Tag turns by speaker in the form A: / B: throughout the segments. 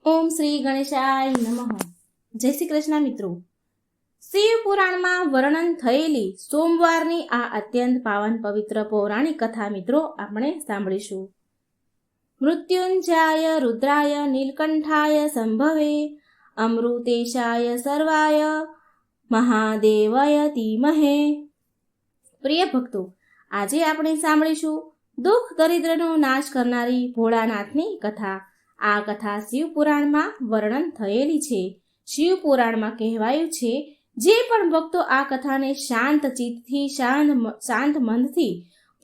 A: ઓમ શ્રી ગણેશાય નમઃ. જય શ્રી કૃષ્ણ મિત્રો. શિવ પુરાણમાં વર્ણન થયેલી સોમવારની આ અત્યંત પાવન પવિત્ર પૌરાણિક કથા મિત્રો આપણે સાંભળીશું. મૃત્યુંજયાય રુદ્રાય નીલકંઠાય સંભવે અમૃતેશાય સર્વાય મહાદેવાય ધીમહે. પ્રિય ભક્તો, આજે આપણે સાંભળીશું દુઃખ દરિદ્રનો નાશ કરનારી ભોળાનાથની કથા. આ કથા શિવપુરાણમાં વર્ણન થયેલી છે. શિવપુરાણમાં કહેવાયું છે, જે પણ ભક્તો આ કથાને શાંત ચિત્તથી શાંત મનથી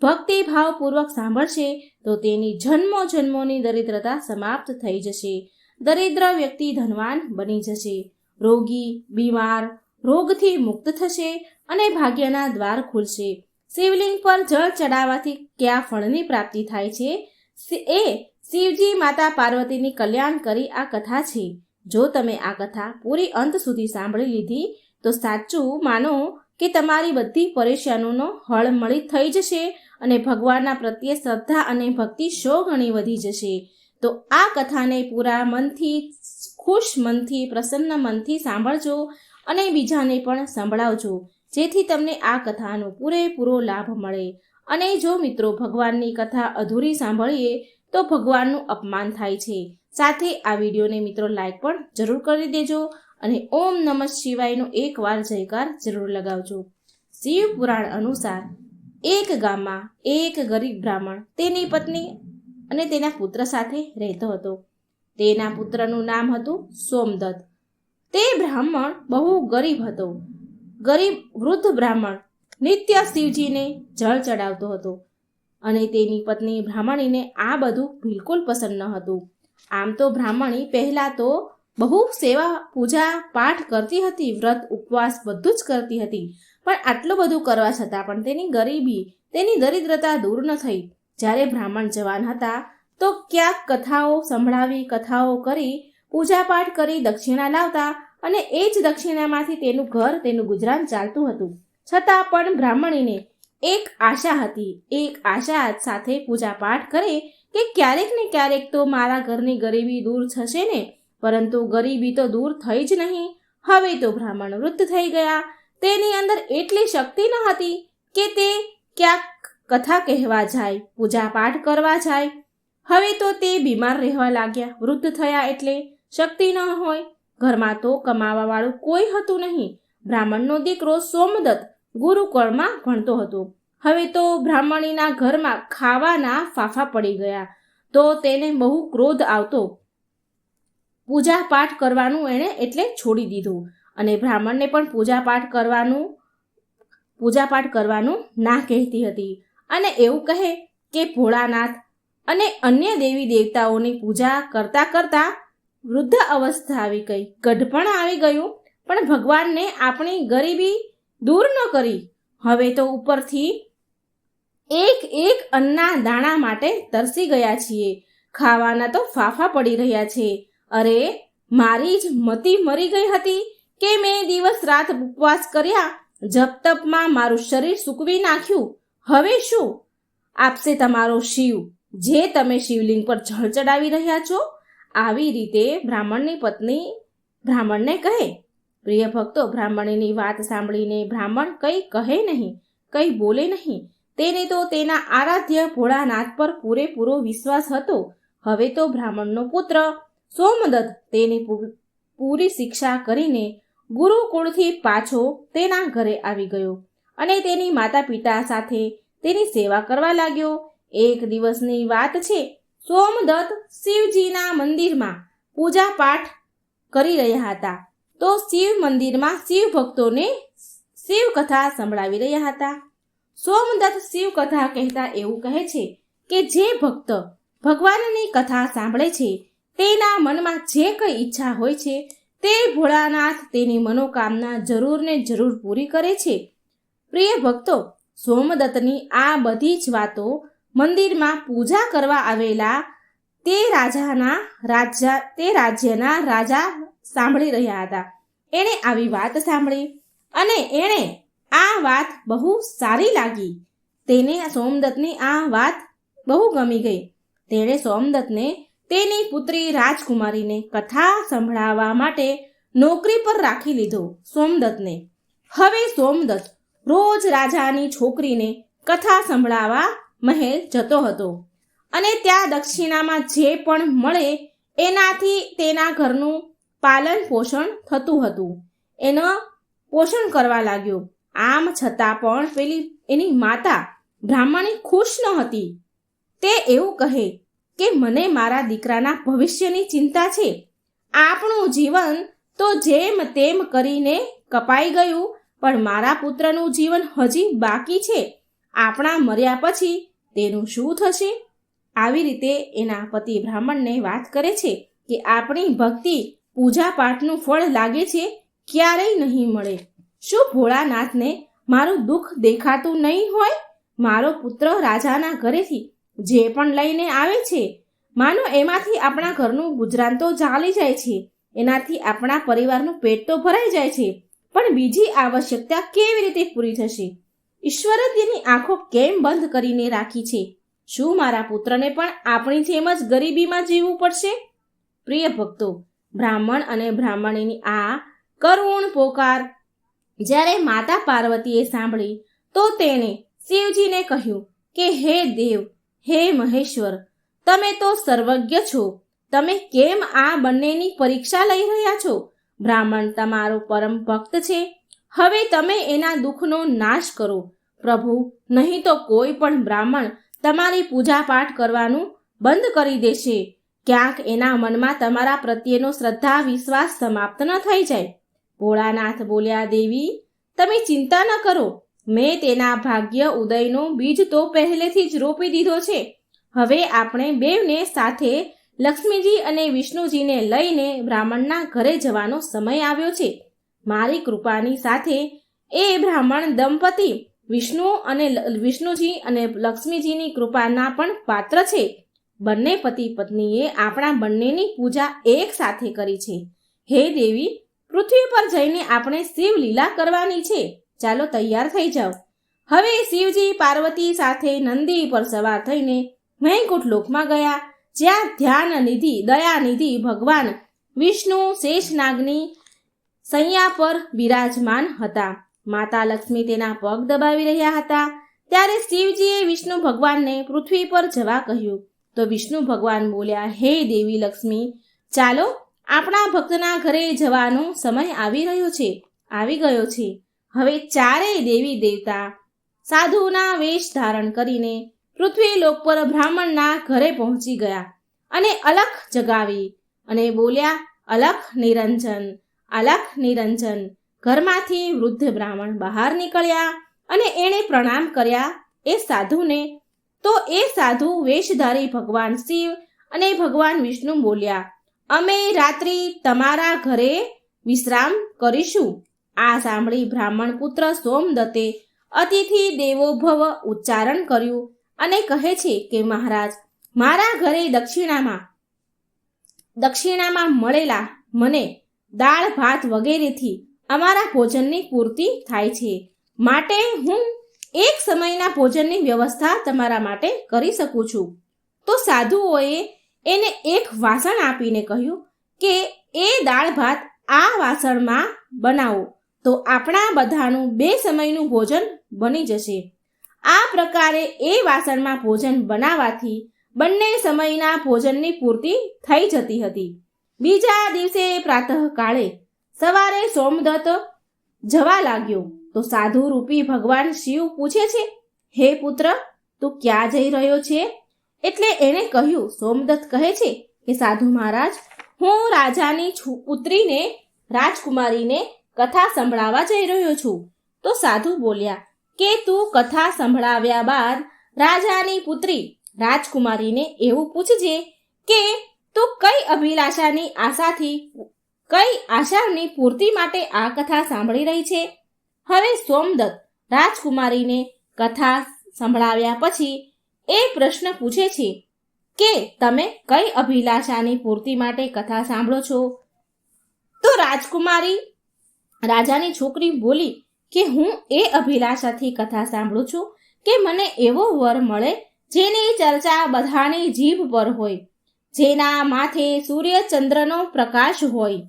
A: ભક્તિભાવપૂર્વક સાંભળશે તો તેની જન્મો જન્મોની દરિદ્રતા સમાપ્ત થઈ જશે. દરિદ્ર વ્યક્તિ ધનવાન બની જશે. રોગી બીમાર રોગથી મુક્ત થશે અને ભાગ્યના દ્વાર ખુલશે. શિવલિંગ પર જળ ચડાવવાથી કયા ફળની પ્રાપ્તિ થાય છે એ શિવજી માતા પાર્વતીની કલ્યાણ કરી આ કથા છે. જો તમે આ કથા પૂરી અંત સુધી સાંભળી લીધી તો સાચું માનો કે તમારી બધી પરેશાનીનો હળ મળી થઈ જશે અને ભગવાનના પ્રત્યે શ્રદ્ધા અને ભક્તિ 100 ગણી વધી જશે. તો આ કથાને પૂરા મનથી, ખુશ મનથી, પ્રસન્ન મનથી સાંભળજો અને બીજાને પણ સંભળાવજો, જેથી તમને આ કથાનો પૂરેપૂરો લાભ મળે. અને જો મિત્રો ભગવાનની કથા અધૂરી સાંભળીએ તો ભગવાનનું અપમાન થાય છે. સાથે આ વિડીયોને મિત્રો લાઈક પણ જરૂર કરી દેજો અને ઓમ નમઃ શિવાયનો એકવાર જયકાર જરૂર લગાવજો. શિવ પુરાણ અનુસાર એક ગામમાં એક ગરીબ બ્રાહ્મણ તેની પત્ની અને તેના પુત્ર સાથે રહેતો હતો. તેના પુત્રનું નામ હતું સોમદત્ત. તે બ્રાહ્મણ બહુ ગરીબ હતો. ગરીબ વૃદ્ધ બ્રાહ્મણ નિત્ય શિવજીને જળ ચડાવતો હતો અને તેની પત્ની બ્રાહ્મણીને આ બધું બિલકુલ પસંદ ન હતું. આમ તો બ્રાહ્મણી પહેલા તો બહુ સેવા પૂજા પાઠ કરતી હતી, વ્રત ઉપવાસ બધું જ કરતી હતી, પણ આટલું બધું કરવા છતાં પણ તેની ગરીબી, તેની દરિદ્રતા દૂર ન થઈ. જ્યારે બ્રાહ્મણ જવાન હતા તો ક્યાંક કથાઓ સંભળાવી, કથાઓ કરી, પૂજા પાઠ કરી દક્ષિણા લાવતા અને એ જ દક્ષિણામાંથી તેનું ઘર, તેનું ગુજરાન ચાલતું હતું. છતાં પણ બ્રાહ્મણીને એક આશા હતી. એક આશા સાથે પૂજા પાઠ કરે કે ક્યારેક ને ક્યારેક તો મારા ઘરની ગરીબી દૂર થશે ને. પરંતુ ગરીબી તો દૂર થઈ જ નહીં. હવે તો બ્રાહ્મણ વૃદ્ધ થઈ ગયા. તેની અંદર એટલી શક્તિ ન હતી કે તે ક્યાંક કથા કહેવા જાય, પૂજા પાઠ કરવા જાય. હવે તો તે બીમાર રહેવા લાગ્યા. વૃદ્ધ થયા એટલે શક્તિ ન હોય. ઘરમાં તો કમાવા વાળું કોઈ હતું નહીં. બ્રાહ્મણનો દીકરો સોમદત્ત ગુરુકુળમાં ભણતો હતો. હવે તો બ્રાહ્મણીના ઘરમાં ખાવાના ફાફા પડી ગયા તો તેને બહુ ક્રોધ આવતો. પૂજા પાઠ કરવાનું એણે એટલે છોડી દીધું અને બ્રાહ્મણને પણ પૂજા પાઠ કરવાનું ના કહેતી હતી અને એવું કહે કે ભોળાનાથ અને અન્ય દેવી દેવતાઓની પૂજા કરતા કરતા વૃદ્ધ અવસ્થા આવી ગઈ, ગઢપણ આવી ગયું, પણ ભગવાનને આપણી ગરીબી દૂર ન કરી. હવે તો ઉપરથી એક અન્નના દાણા માટે તરસી ગયા છીએ. ખાવાના તો ફાફા પડી રહ્યા છે. અરે, મારી જ મતિ મરી ગઈ હતી કે મેં દિવસ રાત ઉપવાસ કર્યા, જપ તપમાં મારું શરીર સૂકવી નાખ્યું. હવે શું આપશે તમારો શિવ, જે તમે શિવલિંગ પર જળ ચડાવી રહ્યા છો? આવી રીતે બ્રાહ્મણની પત્ની બ્રાહ્મણને કહે. પ્રિય ભક્તો, બ્રાહ્મણીની વાત સાંભળીને બ્રાહ્મણ કંઈ કહે નહીં, કંઈ બોલે નહીં. તેને તો તેના આરાધ્ય ભોળાનાથ પર પૂરેપૂરો વિશ્વાસ હતો. હવે તો બ્રાહ્મણનો પુત્ર સોમદત્ત તેને પૂરી શિક્ષા કરીને ગુરુકુળથી પાછો તેના ઘરે આવી ગયો અને તેની માતા પિતા સાથે તેની સેવા કરવા લાગ્યો. એક દિવસની વાત છે. સોમદત્ત શિવજીના મંદિરમાં પૂજા પાઠ કરી રહ્યા હતા તો શિવ મંદિરમાં શિવ ભક્તોને શિવ કથા સંભળાવી રહ્યા હતા. સોમદત્ત શિવ કથા કહેતા એવું કહે છે કે જે ભક્ત ભગવાનની કથા સાંભળે છે તેના મનમાં જે કંઈ ઈચ્છા હોય છે તે ભોળાનાથ તેની મનોકામના જરૂર ને જરૂર પૂરી કરે છે. પ્રિય ભક્તો, સોમદત્તની આ બધી જ વાતો મંદિરમાં પૂજા કરવા આવેલા તે રાજ્યના રાજા સાંભળી રહ્યા હતા. એણે આવી વાત સાંભળી અને એણે આ વાત બહુ સારી લાગી. તેને સોમદત્તની આ વાત બહુ ગમી ગઈ. તેણે સોમદત્તને તેની પુત્રી રાજકુમારીને કથા સંભળાવવા માટે નોકરી પર રાખી લીધો સોમદત્તને. હવે સોમદત્ત રોજ રાજાની છોકરીને કથા સંભળાવવા મહેલ જતો હતો અને ત્યાં દક્ષિણામાં જે પણ મળે એનાથી તેના ઘરનું પાલન પોષણ થતું હતું. એનો પોષણ કરવા લાગ્યો. આમ છતાં પણ પેલી એની માતા બ્રાહ્મણી ખુશ ન હતી. તે એવું કહે કે મને મારા દીકરાના ભવિષ્યની ચિંતા છે. આપણું જીવન તો જેમ તેમ કરીને કપાઈ ગયું, પણ મારા પુત્રનું જીવન હજી બાકી છે. આપણા મર્યા પછી તેનું શું થશે? આવી રીતે એના પતિ બ્રાહ્મણને વાત કરે છે કે આપણી ભક્તિ પૂજા પાઠનું ફળ લાગે છે, ક્યારેય નહીં મળે. શું ભોળાનાથને મારું દુઃખ દેખાતું નહીં હોય? મારો પુત્ર રાજાના ઘરેથી જે પણ લઈને આવે છે, માનો એમાંથી આપણા ઘરનું ગુજરાન તો ચાલી જાય છે, એનાથી આપણા પરિવારનું પેટ તો ભરાઈ જાય છે, પણ બીજી આવશ્યકતા કેવી રીતે પૂરી થશે? ઈશ્વરે તેની આંખો કેમ બંધ કરીને રાખી છે? શું મારા પુત્રને પણ આપણી જેમ જ ગરીબીમાં જીવવું પડશે? પ્રિય ભક્તો, બ્રાહ્મણ અને બ્રાહ્મણીની આ કરુણ પોકાર જ્યારે માતા પાર્વતીએ સાંભળી તો તેણે શિવજીને કહ્યું કે હે દેવ, હે મહેશ્વર, તમે તો સર્વજ્ઞ છો. તમે કેમ આ બંનેની પરીક્ષા લઈ રહ્યા છો? બ્રાહ્મણ તમારો પરમ ભક્ત છે. હવે તમે એના દુઃખનો નાશ કરો પ્રભુ, નહીં તો કોઈ પણ બ્રાહ્મણ તમારી પૂજા પાઠ કરવાનું બંધ કરી દેશે. ક્યાંક એના મનમાં તમારા પ્રત્યેનો શ્રદ્ધા વિશ્વાસ સમાપ્ત ન થઈ જાય. ભોળાનાથ બોલ્યા, દેવી તમે ચિંતા ન કરો. મેં તેના ભાગ્ય ઉદયનો બીજ તો પહેલેથી જ રોપી દીધો છે. હવે આપણે બેવને સાથે લક્ષ્મીજી અને વિષ્ણુજીને લઈને બ્રાહ્મણના ઘરે જવાનો સમય આવ્યો છે. મારી કૃપાની સાથે એ બ્રાહ્મણ દંપતી વિષ્ણુજી અને લક્ષ્મીજીની કૃપાના પણ પાત્ર છે. બંને પતિ પત્નીએ આપણા બંનેની પૂજા એક સાથે કરી છે. હે દેવી, પૃથ્વી પર જઈને આપણે શિવ લીલા કરવાની છે. ચાલો તૈયાર થઈ જાઓ. હવે શિવજી પાર્વતી સાથે નંદી પર સવાર થઈને વૈકુંઠ લોકમાં ગયા, જ્યાં ધ્યાનનિધિ દયાનિધિ ભગવાન વિષ્ણુ શેષનાગની સૈયા પર બિરાજમાન હતા. માતા લક્ષ્મી તેના પગ દબાવી રહ્યા હતા. ત્યારે શિવજીએ વિષ્ણુ ભગવાનને પૃથ્વી પર જવા કહ્યું તો વિષ્ણુ ભગવાન બોલ્યા, હે દેવી લક્ષ્મી, ચાલો આપણા ભક્તના ઘરે જવાનો સમય આવી ગયો છે. હવે ચારેય દેવી દેવતા સાધુના વેશ ધારણ કરીને પૃથ્વી લોક પર બ્રાહ્મણના ઘરે પહોંચી ગયા અને અલખ જગાવી અને બોલ્યા, અલખ નિરંજન, અલખ નિરંજન. ઘરમાંથી વૃદ્ધ બ્રાહ્મણ બહાર નીકળ્યા અને એણે પ્રણામ કર્યા એ સાધુને. તો એ સાધુ વેશધારી ભગવાન શિવ અને ભગવાન વિષ્ણુ બોલ્યા, અમે રાત્રિ તમારા ઘરે વિશ્રામ કરીશું. આ સાંભળી બ્રાહ્મણ પુત્ર સોમદત્તે અતિથિ દેવો ભવ ઉચ્ચારણ કર્યું અને કહે છે કે મહારાજ, મારા ઘરે દક્ષિણામાં મળેલા મને દાળ ભાત વગેરેથી અમારા ભોજનની પૂર્તિ થાય છે, માટે હું એક સમયના ભોજનની વ્યવસ્થા તમારા માટે કરી શકું છું. તો સાધુઓએ એને એક વાસણ આપીને કહ્યું કે એ દાળ ભાત આ વાસણમાં બનાવો તો આપણા બધાનું 2 સમયનું ભોજન બની જશે. આ પ્રકારે એ વાસણમાં ભોજન બનાવવાથી બંને સમયના ભોજનની પૂર્તિ થઈ જતી હતી. બીજા દિવસે પ્રાતઃકાળે સવારે સોમદત્ત જવા લાગ્યો તો સાધુ રૂપી ભગવાન શિવ પૂછે છે, હે પુત્ર, તું ક્યાં જઈ રહ્યો છે? એટલે એણે કહ્યું, સોમદત્ત કહે છે કે સાધુ મહારાજ, હું રાજાની પુત્રીને રાજકુમારીને કથા સંભળાવવા જઈ રહ્યો છું. તો સાધુ બોલ્યા કે તું કથા સંભળાવ્યા બાદ રાજાની પુત્રી રાજકુમારીને એવું પૂછજે કે તું કઈ આશાની પૂર્તિ માટે આ કથા સાંભળી રહી છે. હવે સોમદત્ત રાજકુમારીને કથા સંભળાવ્યા પછી એ પ્રશ્ન પૂછે છે કે તમે કઈ અભિલાષાની પૂર્તિ માટે કથા સાંભળો છો? તો રાજકુમારી રાજાની છોકરી બોલી કે હું એ અભિલાષાથી કથા સાંભળું છું કે મને એવો વર મળે જેની ચર્ચા બધાની જીભ પર હોય, જેના માથે સૂર્ય ચંદ્રનો પ્રકાશ હોય,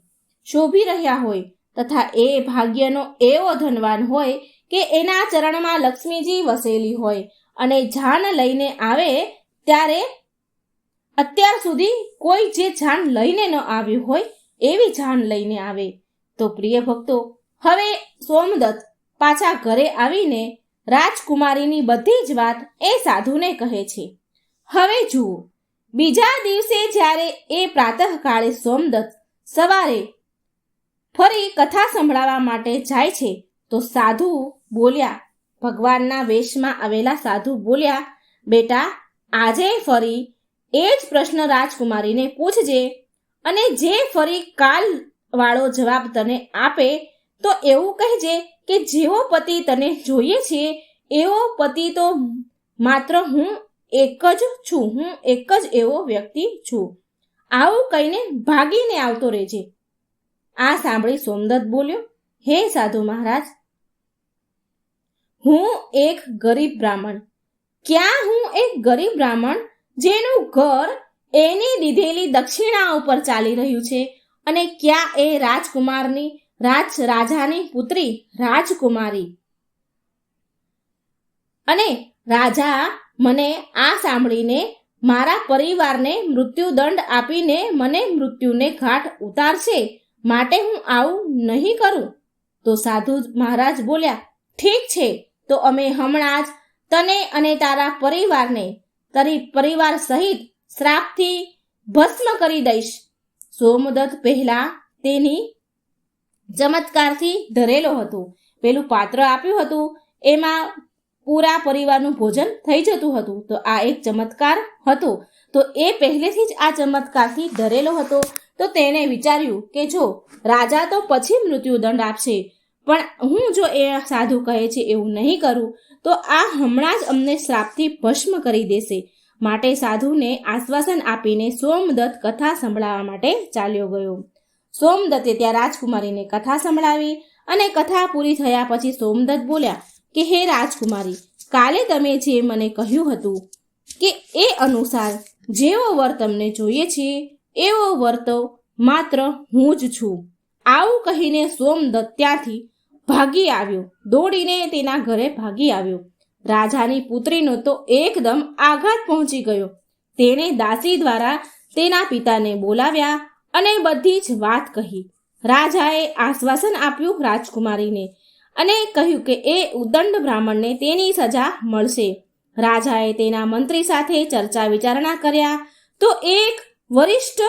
A: શોભી રહ્યા હોય તથા એ ભાગ્યનો એવો ધનવાન હોય કે એના ચરણમાં લક્ષ્મીજી વસેલી હોય અને જાન લઈને આવે ત્યારે અત્યાર સુધી કોઈ જે જાન લઈને ન આવ્યું હોય એવી જાન લઈને આવે. તો પ્રિય ભક્તો, હવે સોમદત્ત પાછા ઘરે આવીને રાજકુમારીની બધી જ વાત એ સાધુને કહે છે. હવે જુઓ, બીજા દિવસે જ્યારે એ પ્રાતઃકાળે સોમદત્ત સવારે ફરી કથા સંભળાવવા માટે જાય છે તો સાધુ બોલ્યા, ભગવાનના વેશમાં આવેલા સાધુ બોલ્યા, બેટા, આજે ફરી એ જ પ્રશ્ન રાજકુમારીને પૂછજે અને જે ફરી કાલ વાળો જવાબ તને આપે તો એવું કહેજે કે જેવો પતિ તને જોઈએ છે એવો પતિ તો માત્ર હું એક જ છું, હું એક જ એવો વ્યક્તિ છું. આવું કહીને ભાગીને આવતો રહેજે. આ સાંભળી સોમદત્ત બોલ્યો, હે સાધુ મહારાજ, હું એક ગરીબ બ્રાહ્મણ. ક્યાં હું એક ગરીબ બ્રાહ્મણ જેનું ઘર એની દીધેલી દક્ષિણા ઉપર ચાલી રહ્યું છે, અને ક્યાં એ રાજકુમારની રાજાની પુત્રી રાજકુમારી. અને રાજા મને આ સાંભળીને મારા પરિવારને મૃત્યુદંડ આપીને મને મૃત્યુને ઘાટ ઉતારશે, માટે હું આવું નહીં કરું. તો સાધુ મહારાજ બોલ્યા, ઠીક છે, તો અમે હમણાં જ તને અને તારા પરિવારને તારી પરિવાર સહિત શ્રાપથી ભસ્મ કરી દઈશ. સોમદત્ત પહેલા તેની ચમત્કારથી ધરેલો હતો. પેલું પાત્ર આપ્યું હતું એમાં પૂરા પરિવારનું ભોજન થઈ જતું હતું. તો આ એક ચમત્કાર હતો. તો એ પહેલેથી જ આ ચમત્કારથી ધરેલો હતો. તો તેણે વિચાર્યું કે જો રાજા તો પછી મૃત્યુદંડ આપશે, પણ હું જો એ સાધુ કહે છે એવું નહીં કરું તો આ હમણાં જ અમને શ્રાપથી ભસ્મ કરી દેશે. માટે સાધુને આશ્વાસન આપીને સોમદત્ત કથા સંભળાવવા માટે ચાલ્યો ગયો. સોમદત્તે ત્યાં રાજકુમારીને કથા સંભળાવી અને કથા પૂરી થયા પછી સોમદત્ત બોલ્યા કે હે રાજકુમારી, કાલે તમે જે મને કહ્યું હતું કે એ અનુસાર જેવો વર તમને જોઈએ છે એવો વર તો માત્ર હું જ છું. આવું કહીને સોમદત્ત ત્યાંથી ભાગી આવ્યો, દોડીને તેના ઘરે ભાગી આવ્યો. રાજાની પુત્રીનો તો એકદમ આઘાત પહોંચી ગયો. તેણે દાસી દ્વારા તેના પિતાને બોલાવ્યા અને બધી જ વાત કહી. રાજાએ આશ્વાસન આપ્યું રાજકુમારીને અને કહ્યું કે એ ઉદંડ બ્રાહ્મણને તેની સજા મળશે. રાજાએ તેના મંત્રી સાથે ચર્ચા વિચારણા કર્યા તો એક વરિષ્ઠ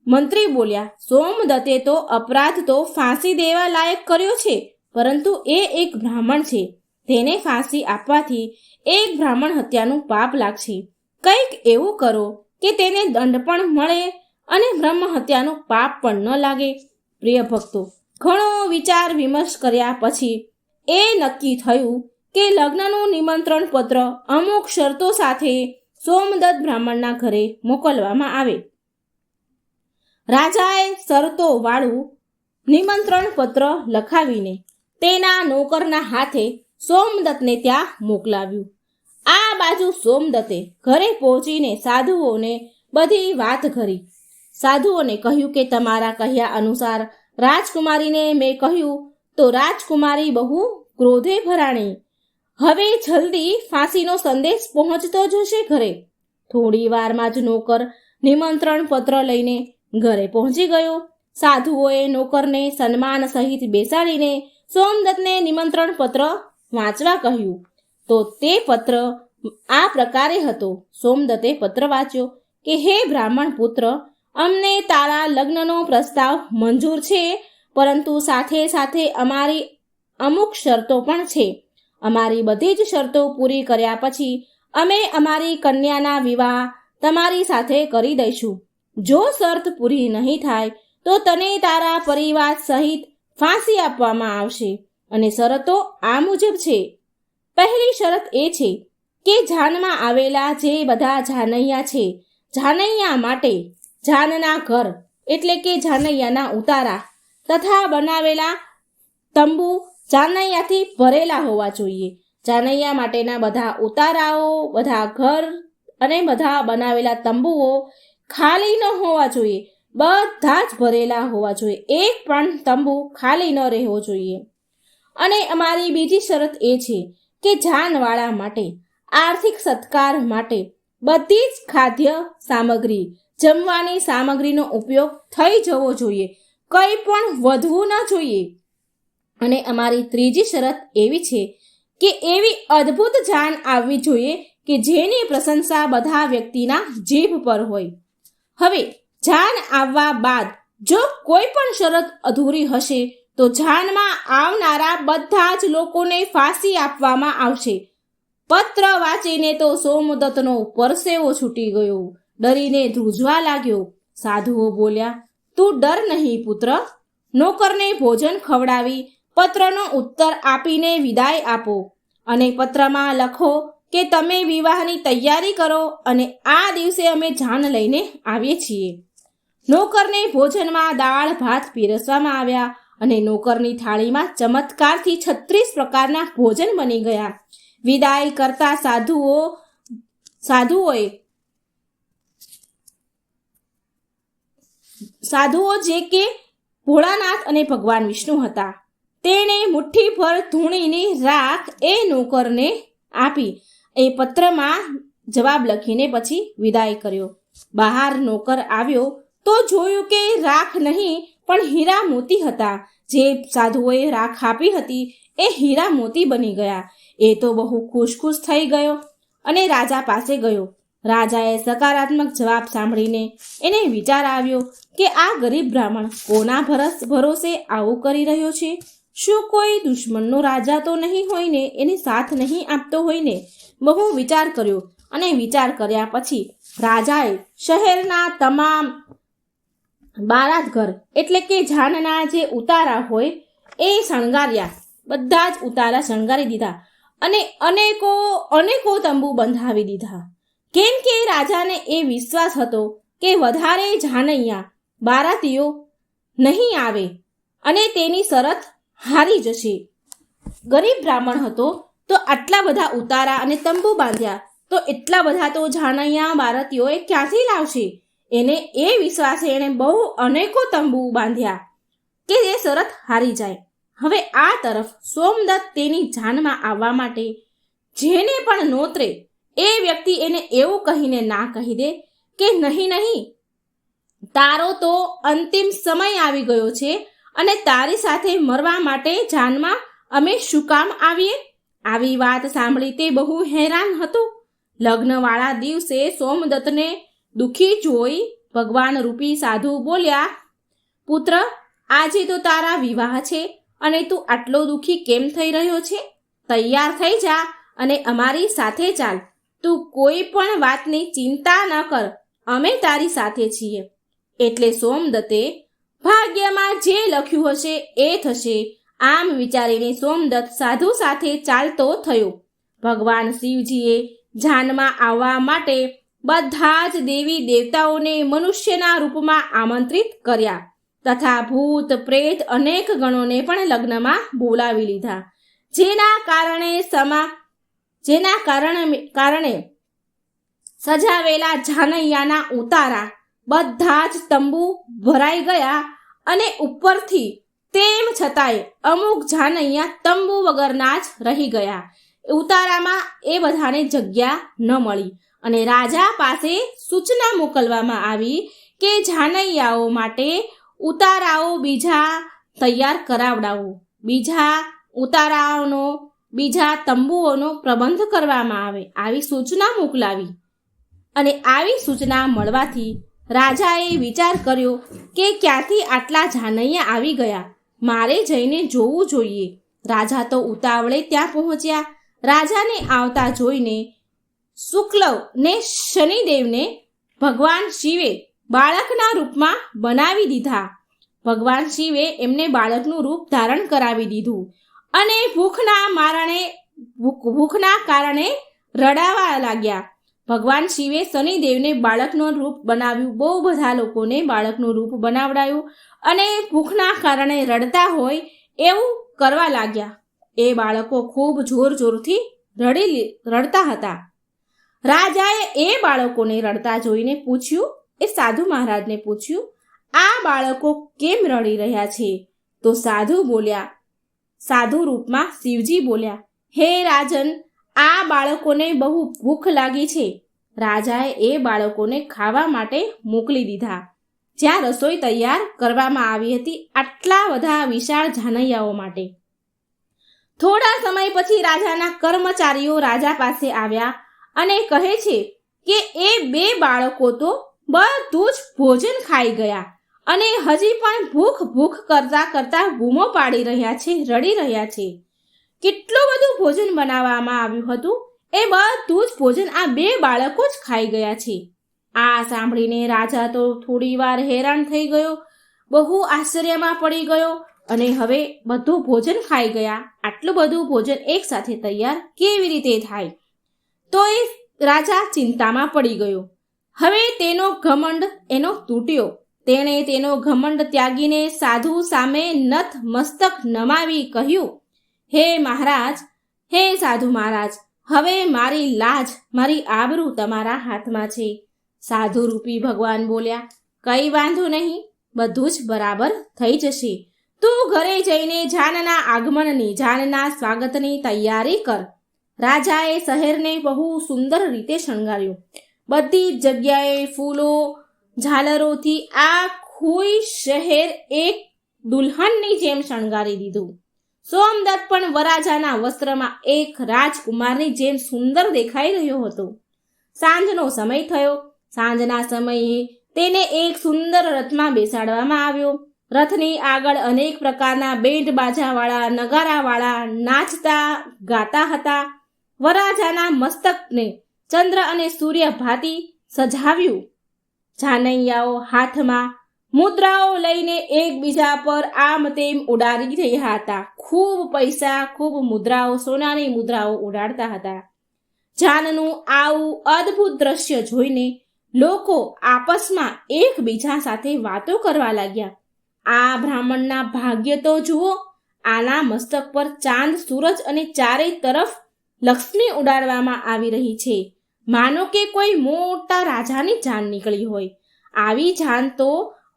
A: મંત્રી બોલ્યા, સોમદત્તે તો અપરાધ તો ફાંસી દેવા લાયક કર્યો છે, પરંતુ એ એક બ્રાહ્મણ છે, તેને ફાંસી આપવાથી એક બ્રાહ્મણ હત્યાનું પાપ લાગશે. કંઈક એવું કરો કે તેને દંડ પણ મળે અને બ્રહ્મ હત્યાનું પાપ પણ ન લાગે. પ્રિય ભક્તો, ઘણો વિચાર વિમર્શ કર્યા પછી એ નક્કી થયું કે લગ્નનું નિમંત્રણ પત્ર અમુક શરતો સાથે સોમદત્ત બ્રાહ્મણના ઘરે મોકલવામાં આવે. રાજાએ શરતો વાળું નિમંત્રણ પત્ર લખાવીને તેના નોકરના હાથે સોમદત્તને ત્યાં મોકલાવ્યું. આ બાજુ સોમદત્તે ઘરે પહોંચીને સાધુઓને બધી વાત કરી. સાધુઓને કહ્યું કે તમારા કહ્યા અનુસાર રાજકુમારીને મેં કહ્યું તો રાજકુમારી બહુ ક્રોધે ભરાણી. હવે જલ્દી ફાંસીનો સંદેશ પહોંચતો જશે ઘરે. થોડી વારમાં જ નોકર નિમંત્રણ પત્ર લઈને ઘરે પહોંચી ગયો. સાધુઓએ નોકરને સન્માન સહિત બેસાડીને સોમદત્તને નિમંત્રણ પત્ર વાંચવા કહ્યું. તો તે પત્ર આ પ્રકારે હતો. સોમદત્તે પત્ર વાંચ્યો કે હે બ્રાહ્મણ પુત્ર, અમને તારા લગ્નનો પ્રસ્તાવ મંજૂર છે, પરંતુ સાથે સાથે અમારી અમુક શરતો પણ છે. અમારી બધી જ શરતો પૂરી કર્યા પછી અમે અમારી કન્યાના વિવાહ તમારી સાથે કરી દઈશું. જો શરત પૂરી નહીં થાય તો તને તારા પરિવાર સહિત ફાંસી આપવામાં આવશે. અને શરતો આ મુજબ છે. પહેલી શરત એ છે કે જાનમાં આવેલા જે બધા જાનૈયા છે, જાનૈયા માટે જાનના ઘર એટલે કે જાનૈયાના ઉતારા તથા બનાવેલા તંબુ જાનૈયાથી ભરેલા હોવા જોઈએ. જાનૈયા માટેના બધા ઉતારાઓ, બધા ઘર અને બધા બનાવેલા તંબુઓ ખાલી ન હોવા જોઈએ, બધા જ ભરેલા હોવા જોઈએ, એક પણ તંબુ ખાલી ન રહેવો જોઈએ. અને અમારી બીજી શરત એ છે કે જાનવાળા માટે, આર્થિક સત્કાર માટે બધી જ ખાદ્ય સામગ્રી, જમવાની સામગ્રીનો ઉપયોગ થઈ જવો જોઈએ, કંઈ પણ વધવું ન જોઈએ. અને અમારી ત્રીજી શરત એવી છે કે એવી અદ્ભુત જાન આવવી જોઈએ કે જેની પ્રશંસા બધા વ્યક્તિના જીભ પર હોય. હવે જાન આવવા બાદ જો કોઈ પણ શરત અધૂરી હશે તો જાનમાં આવનારા બધા જ લોકોને ફાંસી આપવામાં આવશે. પત્ર વાંચીને તો સોમદત્તનો પરસેવો છૂટી ગયો, ડરીને ધ્રુજવા લાગ્યો. સાધુઓ બોલ્યા, તું ડર નહીં પુત્ર, નોકરને ભોજન ખવડાવી પત્રનો ઉત્તર આપીને વિદાય આપો અને પત્રમાં લખો કે તમે વિવાહની તૈયારી કરો અને આ દિવસે અમે જાન લઈને આવીએ છીએ. નોકરને ભોજનમાં દાળ ભાત પીરસવામાં આવ્યા અને નોકરની થાળીમાં ચમત્કારથી 36 પ્રકારના ભોજન બની ગયા. વિદાય કરતા સાધુઓ જે કે ભોળાનાથ અને ભગવાન વિષ્ણુ હતા, તેણે મુઠ્ઠી ભર ધૂણીની રાખ એ નોકરને આપી એ પત્રમાં જવાબ લખીને પછી વિદાય કર્યો. બહાર નોકર આવ્યો તો જોયું કે રાખ નહીં પણ હીરા મોતી હતા. જે સાધુઓએ રાખ આપી હતી એ હીરા મોતી બની ગયા. એ તો બહુ ખુશ થઈ ગયો અને રાજા પાસે ગયો. રાજાએ સકારાત્મક જવાબ સાંભળીને એને વિચાર આવ્યો કે આ ગરીબ બ્રાહ્મણ કોના ભરોસે આવું કરી રહ્યો છે? શું કોઈ દુશ્મનનો રાજા તો નહીં હોય ને, એને સાથ નહીં આપતો હોય ને? બહુ વિચાર કર્યો અને વિચાર કર્યા પછી રાજાએ શહેરના તમામ બારાત ઘર એટલે કે જાનના જે ઉતારા હોય એ શણગાર્યા. બધા જ ઉતારા શણગારી દીધા અને અનેકો તંબુ બંધાવી દીધા. કેમ કે રાજાને એ વિશ્વાસ હતો કે વધારે જાનૈયા બારાતીઓ નહીં આવે અને તેની શરત હારી જશે. ગરીબ બ્રાહ્મણ હતો તો આટલા બધા ઉતારા અને તંબુ બાંધ્યા તો એટલા બધા તો જાનૈયા બારાતીઓએ ક્યાંથી લાવશે? એને એ વિશ્વાસે એણે બહુ અનેકો તંબુ બાંધ્યા કે એ શરત હારી જાય. હવે આ તરફ સોમદત્ત તેની જાનમાં આવવા માટે જેને પણ નોતરે એ વ્યક્તિ એને એવું કહીને ના કહી દે કે નહીં, તારો તો અંતિમ સમય આવી ગયો છે અને તારી સાથે મરવા માટે જાનમાં અમે શું કામ આવીએ? આવી વાત સાંભળી તે બહુ હેરાન હતો. લગ્નવાળા દિવસે સોમદત્તને દુઃખી જોઈ ભગવાન રૂપી સાધુ બોલ્યા, પુત્ર, આજે તો તારા વિવાહ છે અને તું આટલો દુઃખી કેમ થઈ રહ્યો છે? તૈયાર થઈ જા અને અમારી સાથે ચાલ. તું કોઈ પણ વાતની ચિંતા ન કર, અમે તારી સાથે છીએ. એટલે સોમદત્તે ભાગ્યમાં જે લખ્યું હશે એ થશે આમ વિચારીને સોમદત્ત સાધુ સાથે ચાલતો થયો. ભગવાન શિવજીએ જાનમાં આવવા માટે બધા જ દેવી દેવતાઓને મનુષ્યના રૂપમાં આમંત્રિત કર્યા તથા ભૂત પ્રેત અનેક ગણોને પણ લગ્નમાં બોલાવી લીધા. જેના કારણે સજાવેલા જાનૈયાના ઉતારા બધા જ તંબુ ભરાઈ ગયા અને ઉપરથી તેમ છતાંય અમુક જાનૈયા તંબુ વગરના જ રહી ગયા. ઉતારામાં એ બધાને જગ્યા ન મળી અને રાજા પાસે સૂચના મોકલવામાં આવી કે જાનૈયાઓ માટે ઉતારાઓ બીજા તૈયાર કરાવડાવો, બીજા તંબુઓનો પ્રબંધ કરવામાં આવે, આવી સૂચના મોકલાવી. અને આવી સૂચના મળવાથી રાજાએ વિચાર કર્યો કે ક્યાંથી આટલા જાનૈયા આવી ગયા, મારે જઈને જોવું જોઈએ. રાજા તો ઉતાવળે ત્યાં પહોંચ્યા. રાજાને આવતા જોઈને શુક્લવ ને શનિદેવને ભગવાન શિવે બાળકના રૂપમાં બનાવી દીધા. ભગવાન શિવે એમને બાળકનું રૂપ ધારણ કરાવી દીધું અને ભૂખના કારણે રડાવા લાગ્યા. ભગવાન શિવે શનિદેવને બાળકનું રૂપ બનાવ્યું. બહુ બધા લોકોને બાળકનું રૂપ બનાવડાયું અને ભૂખના કારણે રડતા હોય એવું કરવા લાગ્યા. એ બાળકો ખૂબ જોરથી રડતા હતા. રાજાએ એ બાળકોને રડતા જોઈને પૂછ્યું, એ સાધુ મહારાજને પૂછ્યું, આ બાળકો કેમ રડી રહ્યા છે? તો સાધુ બોલ્યા, સાધુ રૂપમાં શિવજી બોલ્યા, હે રાજન, આ બાળકોને બહુ ભૂખ લાગી છે. રાજાએ એ બાળકોને ખાવા માટે મોકલી દીધા. જ્યાં રસોઈ તૈયાર કરવામાં આવી હતી આટલા બધા વિશાળ જાનૈયાઓ માટે. થોડા સમય પછી રાજાના કર્મચારીઓ રાજા પાસે આવ્યા અને કહે છે કે એ 2 બાળકો તો બધું જ ભોજન ખાઈ ગયા અને હજી પણ ભૂખ ભૂખ કરતા કરતા બૂમો પાડી રહ્યા છે, રડી રહ્યા છે. કેટલું બધું ભોજન બનાવવામાં આવ્યું હતું, એ બધું જ ભોજન આ 2 બાળકો જ ખાઈ ગયા છે. આ સાંભળીને રાજા તો થોડી વાર હેરાન થઈ ગયો, બહુ આશ્ચર્યમાં પડી ગયો અને હવે બધું ભોજન ખાઈ ગયા. આટલું બધું ભોજન એક સાથે તૈયાર કેવી રીતે થાય? તો એ રાજા ચિંતામાં પડી ગયો. હવે તેનો ઘમંડ એનો તૂટ્યો. તેણે તેનો ઘમંડ ત્યાગીને સાધુ સામે નત મસ્તક નમાવી કહ્યું, હે મહારાજ, હે સાધુ મહારાજ, હવે મારી લાજ, મારી આબરૂ તમારા હાથમાં છે. સાધુ રૂપી ભગવાન બોલ્યા, કઈ વાંધો નહીં, બધું જ બરાબર થઈ જશે. તું ઘરે જઈને જાનના આગમનની, જાનના સ્વાગતની તૈયારી કર. રાજાએ શહેરને બહુ સુંદર રીતે શણગાર્યું. બધી જ જગ્યાએ ફૂલો, ઝાલરોથી આખું શહેર એક દુલ્હનની જેમ શણગારી દીધું. સોમદત્ત પણ વરરાજાના વસ્ત્રમાં એક રાજકુમારની જેમ સુંદર દેખાઈ રહ્યો હતો. સાંજનો સમય થયો. સાંજના સમયે તેને એક સુંદર રથમાં બેસાડવામાં આવ્યો. રથની આગળ અનેક પ્રકારના બેન્ડ બાજાવાળા, નગારાવાળા નાચતા ગાતા હતા. વરરાજાના મસ્તકને ચંદ્ર અને સૂર્ય ભાતી સજાવ્યું. જાનૈયાઓ હાથમાં મુદ્રાઓ લઈને એકબીજા પર આમ તેમ ઉડાડી રહ્યા હતા. ખૂબ પૈસા, ખૂબ મુદ્રાઓ, સોનાની મુદ્રાઓ ઉડાડતા હતા. જાનનું આવું અદ્ભુત દ્રશ્ય જોઈને લોકો આપસમાં એકબીજા સાથે વાતો કરવા લાગ્યા. આ બ્રાહ્મણના ભાગ્ય તો જુઓ, આના મસ્તક પર ચાંદ, સૂરજ અને ચારે તરફ લક્ષ્મી ઉડાડવામાં આવી રહી છે. માનો કે કોઈ મોટા રાજાની જાન નીકળી હોય. આવી જાન તો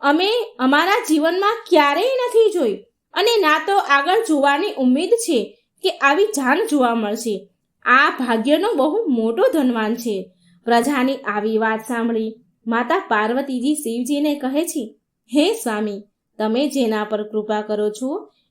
A: અમે અમારા જીવનમાં ક્યારેય નથી જોઈ અને ના તો આગળ જોવાની ઉમ્મીદ છે કે આવી જાન જોવા મળશે. આ ભાગ્યનો બહુ મોટો ધનવાન છે. પ્રજાની આવી વાત સાંભળી માતા પાર્વતીજી શિવજીને કહે છે, હે સ્વામી, તમે જેના પર કૃપા કરો છો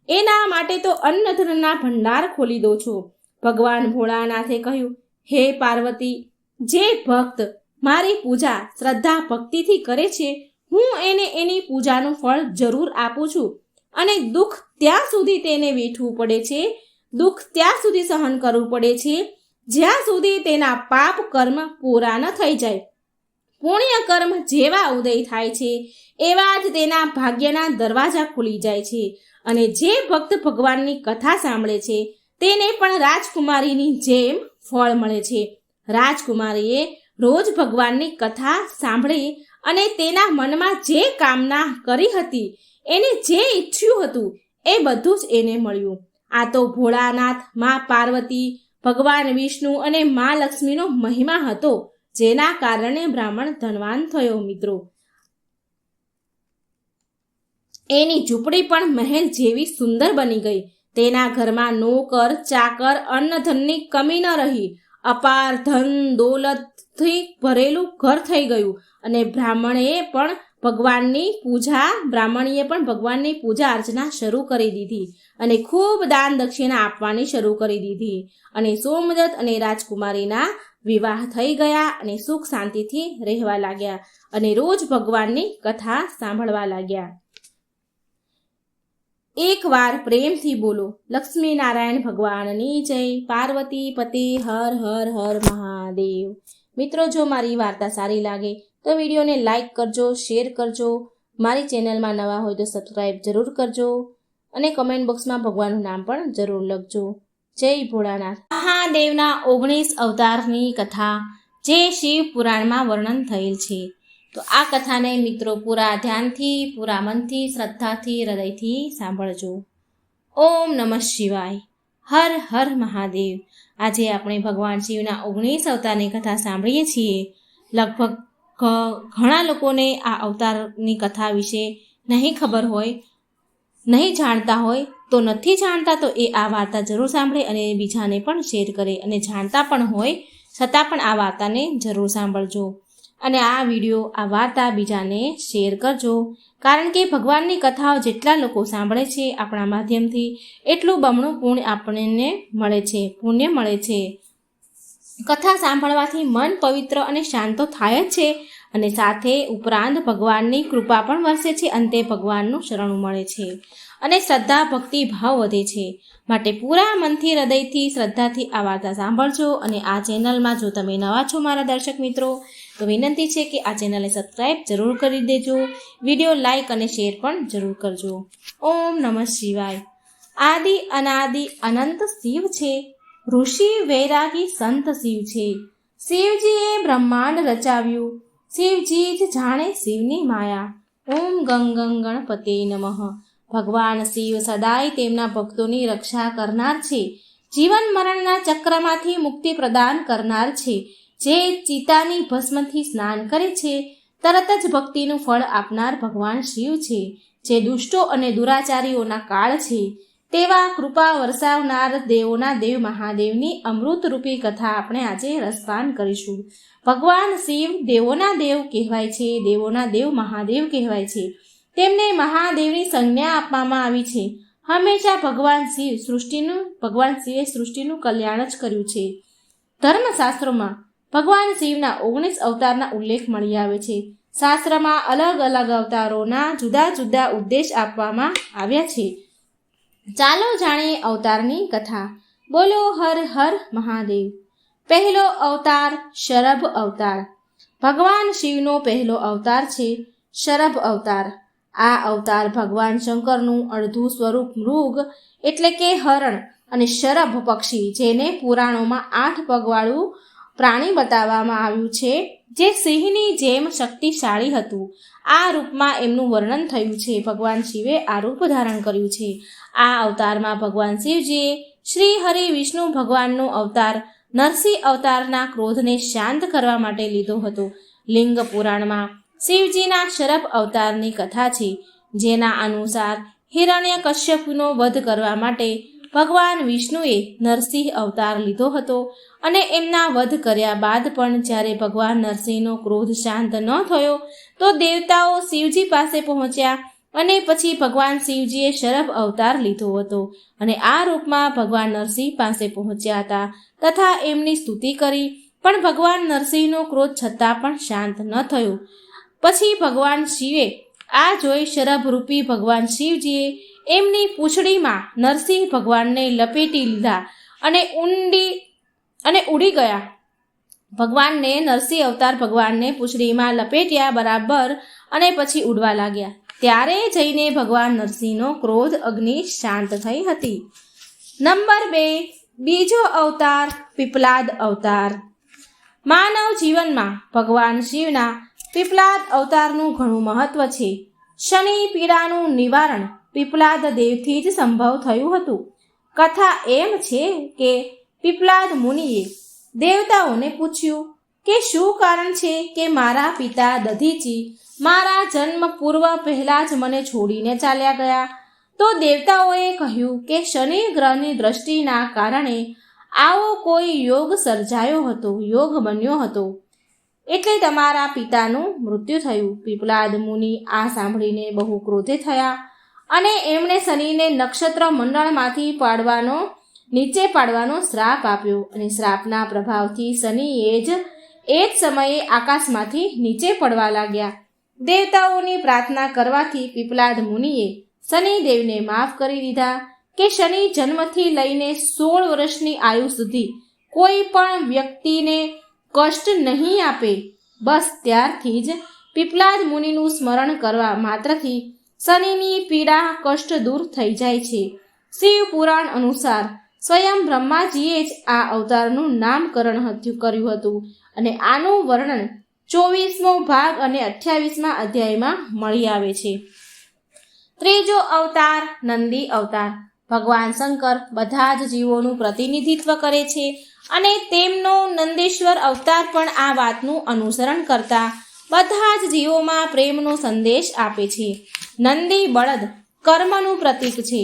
A: એના માટે તો અન્નધનના ભંડાર ખોલી દો છો. ભગવાન ભોળાનાથે કહ્યું, હે પાર્વતી, જે ભક્ત મારી પૂજા શ્રદ્ધા ભક્તિથી કરે છે, હું એને એની પૂજાનું ફળ જરૂર આપું છું. અને દુઃખ ત્યાં સુધી તેને વેઠવું પડે છે, દુઃખ ત્યાં સુધી સહન કરવું પડે છે જ્યાં સુધી તેના પાપ કર્મ પૂરા ન થઈ જાય. પુણ્ય કર્મ જેવા ઉદય થાય છે એવા જ તેના ભાગ્યના દરવાજા ખુલી જાય છે. અને જે ભક્ત ભગવાનની કથા સાંભળે છે તેને પણ રાજકુમારીની જેમ ફળ મળે છે. રાજકુમારીએ રોજ ભગવાનની કથા સાંભળી અને તેના મનમાં જે કામના કરી હતી, એને જે ઈચ્છ્યું હતું એ બધું જ એને મળ્યું. આ તો ભોળાનાથ, મા પાર્વતી, ભગવાન વિષ્ણુ અને મા લક્ષ્મીનો મહિમા હતો, જેના કારણે બ્રાહ્મણ ધનવાન થયો. મિત્રો, એની ઝૂંપડી પણ મહેલ જેવી સુંદર બની ગઈ. તેના ઘરમાં નોકર, ચાકર, અન્નધનની કમી ન રહી. અપાર ધન દોલતથી ભરેલું ઘર થઈ ગયું. અને બ્રાહ્મણીએ પણ ભગવાનની પૂજા અર્ચના શરૂ કરી દીધી અને ખૂબ દાન દક્ષિણા આપવાની શરૂ કરી દીધી. અને સોમદત્ત અને રાજકુમારીના વિવાહ થઈ ગયા અને સુખ શાંતિથી રહેવા લાગ્યા અને રોજ ભગવાનની કથા સાંભળવા લાગ્યા. એકવાર પ્રેમથી બોલો, લક્ષ્મી નારાયણ ભગવાનની જય. પાર્વતી પતિ હર હર હર મહાદેવ. મિત્રો, જો મારી વાર્તા સારી લાગે તો વિડીયોને લાઈક કરજો, શેર કરજો. મારી ચેનલમાં નવા હોય તો સબસ્ક્રાઈબ જરૂર કરજો અને કમેન્ટ બોક્સમાં ભગવાનનું નામ પણ જરૂર લખજો. જય ભોળાનાથ. મહાદેવના 19 અવતારની કથા જે શિવ પુરાણમાં વર્ણન થયેલ છે. તો આ કથાને મિત્રો પૂરા ધ્યાનથી, પૂરા મનથી, શ્રદ્ધાથી, હૃદયથી સાંભળજો. ઓમ નમઃ શિવાય. હર હર મહાદેવ. આજે આપણે ભગવાન શિવના 19 અવતારની કથા સાંભળીએ છીએ. લગભગ ઘણા લોકોને આ અવતારની કથા વિશે નહીં ખબર હોય, નહીં જાણતા હોય, તો નથી જાણતા તો એ આ વાર્તા જરૂર સાંભળે અને બીજાને પણ શેર કરે, અને જાણતા પણ હોય છતાં પણ આ વાર્તાને જરૂર સાંભળજો અને આ વિડીયો, આ વાર્તા બીજાને શેર કરજો. કારણ કે ભગવાનની કથાઓ જેટલા લોકો સાંભળે છે આપણા માધ્યમથી, એટલું બમણું પુણ્ય આપણને મળે છે, પુણ્ય મળે છે. કથા સાંભળવાથી મન પવિત્ર અને શાંત તો થાય જ છે, અને સાથે ઉપરાંત ભગવાનની કૃપા પણ વરસે છે, અંતે ભગવાનનું શરણું મળે છે અને શ્રદ્ધા ભક્તિ ભાવ વધે છે. માટે પૂરા મનથી, હૃદયથી, શ્રદ્ધાથી આ વાર્તા સાંભળજો. અને આ ચેનલમાં જો તમે નવા છો મારા દર્શક મિત્રો, તો વિનંતી છે કે આ ચેનલને સબસ્ક્રાઈબ જરૂર કરી દેજો, વિડીયો લાઈક અને શેર પણ જરૂર કરજો. ઓમ નમઃ શિવાય. આદિ અનાદિ અનંત શિવ છે, ઋષિ વૈરાગી સંત શિવ છે. શિવજીએ બ્રહ્માંડ રચાવ્યું, શિવજી જ જાણે શિવની માયા. ઓમ ગંગ ગણપતે નમઃ. ભગવાન શિવ સદાય તેમના ભક્તોની રક્ષા કરનાર છે, જીવન મરણના ચક્રમાંથી મુક્તિ પ્રદાન કરનાર છે. જે ચિતાની ભસ્મથી સ્નાન કરે છે, તરત જ ભક્તિનું ફળ આપનાર ભગવાન શિવ છે. જે દુષ્ટો અને દુરાચારીઓના કાળ છે, તેવા કૃપા વરસાવનાર દેવોના દેવ મહાદેવની અમૃતરૂપી કથા આપણે આજે રસપાન કરીશું. ભગવાન શિવ દેવોના દેવ કહેવાય છે, દેવોના દેવ મહાદેવ કહેવાય છે. તેમને મહાદેવની સંજ્ઞા આપવામાં આવી છે. હંમેશા ભગવાન શિવે સૃષ્ટિનું કલ્યાણ જ કર્યું છે. ધર્મશાસ્ત્રોમાં ભગવાન શિવના 19 અવતારના ઉલ્લેખ મળી આવે છે. શાસ્ત્રમાં અલગ અલગ અવતારોના જુદા જુદા ઉદ્દેશ આપવામાં આવ્યા છે. ચાલો જાણીએ અવતારની કથા. બોલો હર હર મહાદેવ. પહેલો અવતાર શરભ અવતાર. ભગવાન શિવનો પહેલો અવતાર છે શરભ અવતાર. આ અવતાર ભગવાન શંકરનું અડધું સ્વરૂપ મૃગ એટલે કે હરણ અને શરભ પક્ષી, જેને પુરાણોમાં 8 પગવાળું પ્રાણી બતાવવામાં આવ્યું છે, જે સિંહની જેમ શક્તિશાળી હતું. આ રૂપમાં એમનું વર્ણન થયું છે. ભગવાન શિવે આ રૂપ ધારણ કર્યું છે. આ અવતારમાં ભગવાન શિવજીએ શ્રી હરિ વિષ્ણુ ભગવાનનો અવતાર નરસિંહ અવતારના ક્રોધને શાંત કરવા માટે લીધો હતો. લિંગ પુરાણમાં શિવજીના શરભ અવતારની કથા છે, જેના અનુસાર હિરણ્યકશ્યપનો વધ કરવા માટે ભગવાન વિષ્ણુએ નરસિંહ અવતાર લીધો હતો. અને એમના વધ કર્યા બાદ પણ જ્યારે ભગવાન નરસિંહનો ક્રોધ શાંત ન થયો, તો દેવતાઓ શિવજી પાસે પહોંચ્યા અને પછી ભગવાન શિવજીએ શરભ અવતાર લીધો હતો અને આ રૂપમાં ભગવાન નરસિંહ પાસે પહોંચ્યા હતા તથા એમની સ્તુતિ કરી. પણ ભગવાન નરસિંહનો ક્રોધ છતાં પણ શાંત ન થયો. પછી ભગવાન શિવે આ જોઈ શરભરૂપી ભગવાન શિવજીએ એમની પૂંછડીમાં નરસિંહ ભગવાનને લપેટી લીધા અને ઉડી ગયા. ભગવાનને નરસિંહ અવતાર ભગવાનને પૂંછડીમાં લપેટ્યા બરાબર અને પછી ઉડવા લાગ્યા. ત્યારે જઈને ભગવાન નરસિંહનો ક્રોધ અગ્નિ શાંત થઈ હતી. નંબર 2, બીજો અવતાર પીપલાદ અવતાર. માનવ જીવનમાં ભગવાન શિવના પીપલાદ અવતારનું ઘણું મહત્વ છે. શનિ પીડાનું નિવારણ પીપલાદ દેવથી જ સંભવ થયું હતું. કથા એમ છે કે પીપલાદ મુનિએ દેવતાઓને પૂછ્યું કે શું કારણ છે કે મારા પિતા દધીચી મારા જન્મ પૂર્વ પહેલાં જ મને છોડીને ચાલ્યા ગયા. તો દેવતાઓએ કહ્યું કે શનિ ગ્રહની દ્રષ્ટિના કારણે આવો કોઈ યોગ સર્જાયો હતો, યોગ બન્યો હતો, એટલે તમારા પિતાનું મૃત્યુ થયું. પીપલાદ મુનિ આ સાંભળીને બહુ ક્રોધે થયા અને એમણે શનિને નક્ષત્ર મંડળમાંથી નીચે પાડવાનો શ્રાપ આપ્યો અને શ્રાપના પ્રભાવથી શનિ એ જ સમયે આકાશમાંથી નીચે પડવા લાગ્યા. દેવતાઓની પ્રાર્થના કરવાથી પીપલાદ મુનિએ શનિદેવને માફ કરી દીધા કે શનિ જન્મથી લઈને 16 વર્ષની આયુ સુધી કોઈ પણ વ્યક્તિને કષ્ટ નહીં આપે. બસ ત્યારથી જ પીપલાદ મુનિનું સ્મરણ કરવા માત્રથી શનિની પીડા કષ્ટ દૂર થઈ જાય છે. શિવ પુરાણ અનુસાર સ્વયં બ્રહ્માજીએ જ આ અવતારનું નામકરણ કર્યું હતું અને આનું વર્ણન 24મો ભાગ અને 28મા અધ્યાયમાં મળી આવે છે. ત્રીજો અવતાર નંદી અવતાર. ભગવાન શંકર બધા જ જીવોનું પ્રતિનિધિત્વ કરે છે અને તેમનો નંદીશ્વર અવતાર પણ આ વાતનું અનુસરણ કરતા બધા જ જીવોમાં પ્રેમનો સંદેશ આપે છે. નંદી બળદ કર્મનું પ્રતીક છે,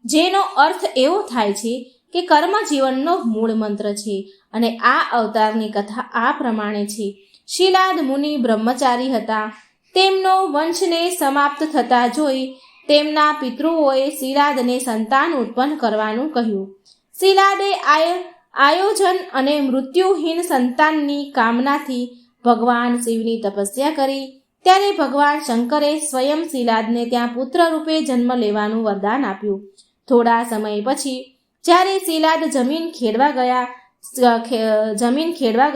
A: જેનો અર્થ એવો થાય છે કે કર્મ જીવનનો મૂળ મંત્ર છે. અને આ અવતારની કથા આ પ્રમાણે છે. શિલાદ મુનિ બ્રહ્મચારી હતા. તેમનો વંશને સમાપ્ત થતા જોઈ તેમના પિતૃઓએ શિલાદને સંતાન ઉત્પન્ન કરવાનું કહ્યું. શિલાદે આયોજન અને મૃત્યુહીન સંતાનની કામનાથી ભગવાન શિવની તપસ્યા કરી. ત્યારે ભગવાન શંકરે સ્વયં શિલાદને ત્યાં પુત્ર રૂપે જન્મ લેવાનું વરદાન આપ્યું. થોડા સમય પછી જ્યારે શિલાદ જમીન ખેડવા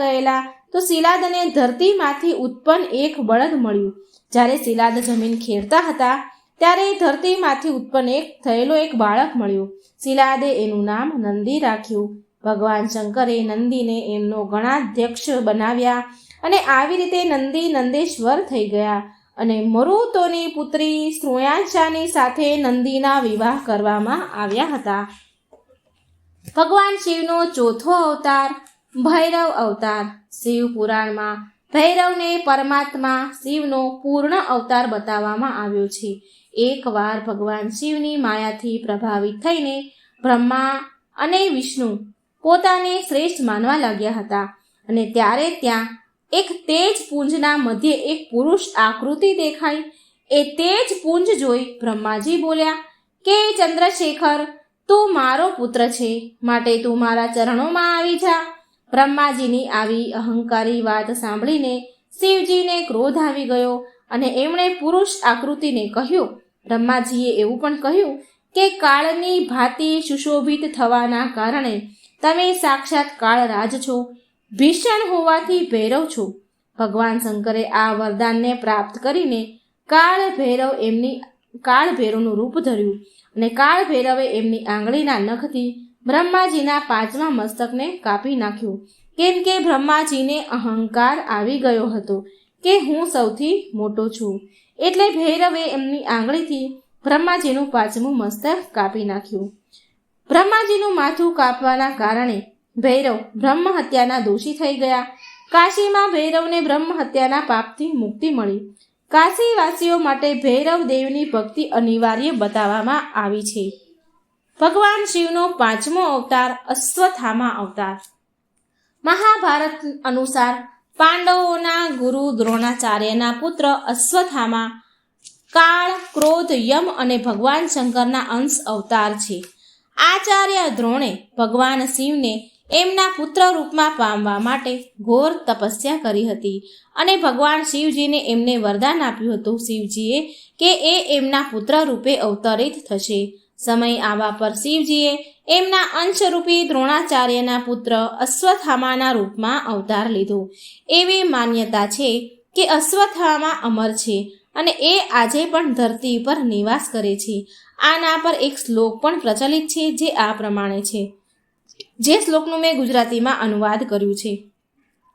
A: ગયેલા તો શિલાદને ધરતીમાંથી ઉત્પન્ન એક બળદ મળ્યું. જ્યારે શિલાદ જમીન ખેડતા હતા ત્યારે ધરતીમાંથી ઉત્પન્ન થયેલો એક બાળક મળ્યો. શિલાદે એનું નામ નંદી રાખ્યું. ભગવાન શંકરે નંદીને એમનો ગણાધ્યક્ષ બનાવ્યા અને આવી રીતે નંદી નંદેશ્વર થઈ ગયા. અને મરુતોની પુત્રી શ્રુયાંશાની સાથે નંદીના વિવાહ કરવામાં આવ્યા હતા. ભગવાન શિવનો ચોથો અવતાર ભૈરવ અવતાર. શિવ પુરાણમાં ભૈરવને પરમાત્મા શિવનો પૂર્ણ અવતાર બતાવવામાં આવ્યો છે. એકવાર ભગવાન શિવની માયાથી પ્રભાવિત થઈને બ્રહ્મા અને વિષ્ણુ પોતાને શ્રેષ્ઠ માનવા લાગ્યા હતા. અને ત્યારે ત્યાં એક તેજ પુંજના મધ્યે એક પુરુષ આકૃતિ દેખાઈ. એ તેજ પુંજ જોઈ બ્રહ્માજી બોલ્યા કે ચંદ્રશેખર, તું મારો પુત્ર છે, માટે તું મારા ચરણોમાં આવી જા. બ્રહ્માજીની આવી અહંકારી વાત સાંભળીને શિવજીને ક્રોધ આવી ગયો અને એમણે પુરુષ આકૃતિને કહ્યું. બ્રહ્માજીએ એવું પણ કહ્યું કે કાળની ભાતિ સુશોભિત થવાના કારણે તમે સાક્ષાત કાળરાજ છો, ભીષણ હોવાથી ભૈરવ છો. ભગવાન શંકરે આ વરદાનને પ્રાપ્ત કરીને કાળ ભૈરવનું રૂપ ધર્યું અને કાળ ભૈરવે એમની આંગળીના નખથી બ્રહ્માજીના 5મા મસ્તકને કાપી નાખ્યું. કેમ કે બ્રહ્માજીને અહંકાર આવી ગયો હતો કે હું સૌથી મોટો છું. એટલે ભૈરવે એમની આંગળીથી બ્રહ્માજીનું 5મું મસ્તક કાપી નાખ્યું. બ્રહ્માજીનું માથું કાપવાના કારણે ભૈરવ બ્રહ્મ હત્યાના દોષી થઈ ગયા. કાશીમાં ભૈરવને બ્રહ્મ હત્યાના પાપથી મુક્તિ મળી. કાશીવાસીઓ માટે ભૈરવ દેવની ભક્તિ અનિવાર્ય બતાવવામાં આવી છે. ભગવાન શિવનો 5મો અવતાર અશ્વત્થામા અવતાર. મહાભારત અનુસાર પાંડવોના ગુરુ દ્રોણાચાર્યના પુત્ર અશ્વત્થામા કાળ, ક્રોધ, યમ અને ભગવાન શંકરના અંશ અવતાર છે. આચાર્ય દ્રોણે ભગવાન શિવને એમના પુત્ર રૂપમાં પામવા માટે ઘોર તપસ્યા કરી હતી અને ભગવાન શિવજીને એમને વરદાન આપ્યું હતું શિવજીએ કે એ એમના પુત્ર રૂપે અવતરિત થશે. સમય આવવા પર શિવજીએ એમના અંશરૂપી દ્રોણાચાર્યના પુત્ર અશ્વત્થામાના રૂપમાં અવતાર લીધો. એવી માન્યતા છે કે અશ્વત્થામા અમર છે અને એ આજે પણ ધરતી પર નિવાસ કરે છે. આના પર એક શ્લોક પણ પ્રચલિત છે જે આ પ્રમાણે છે, જે શ્લોકનું મેં ગુજરાતીમાં અનુવાદ કર્યું છે.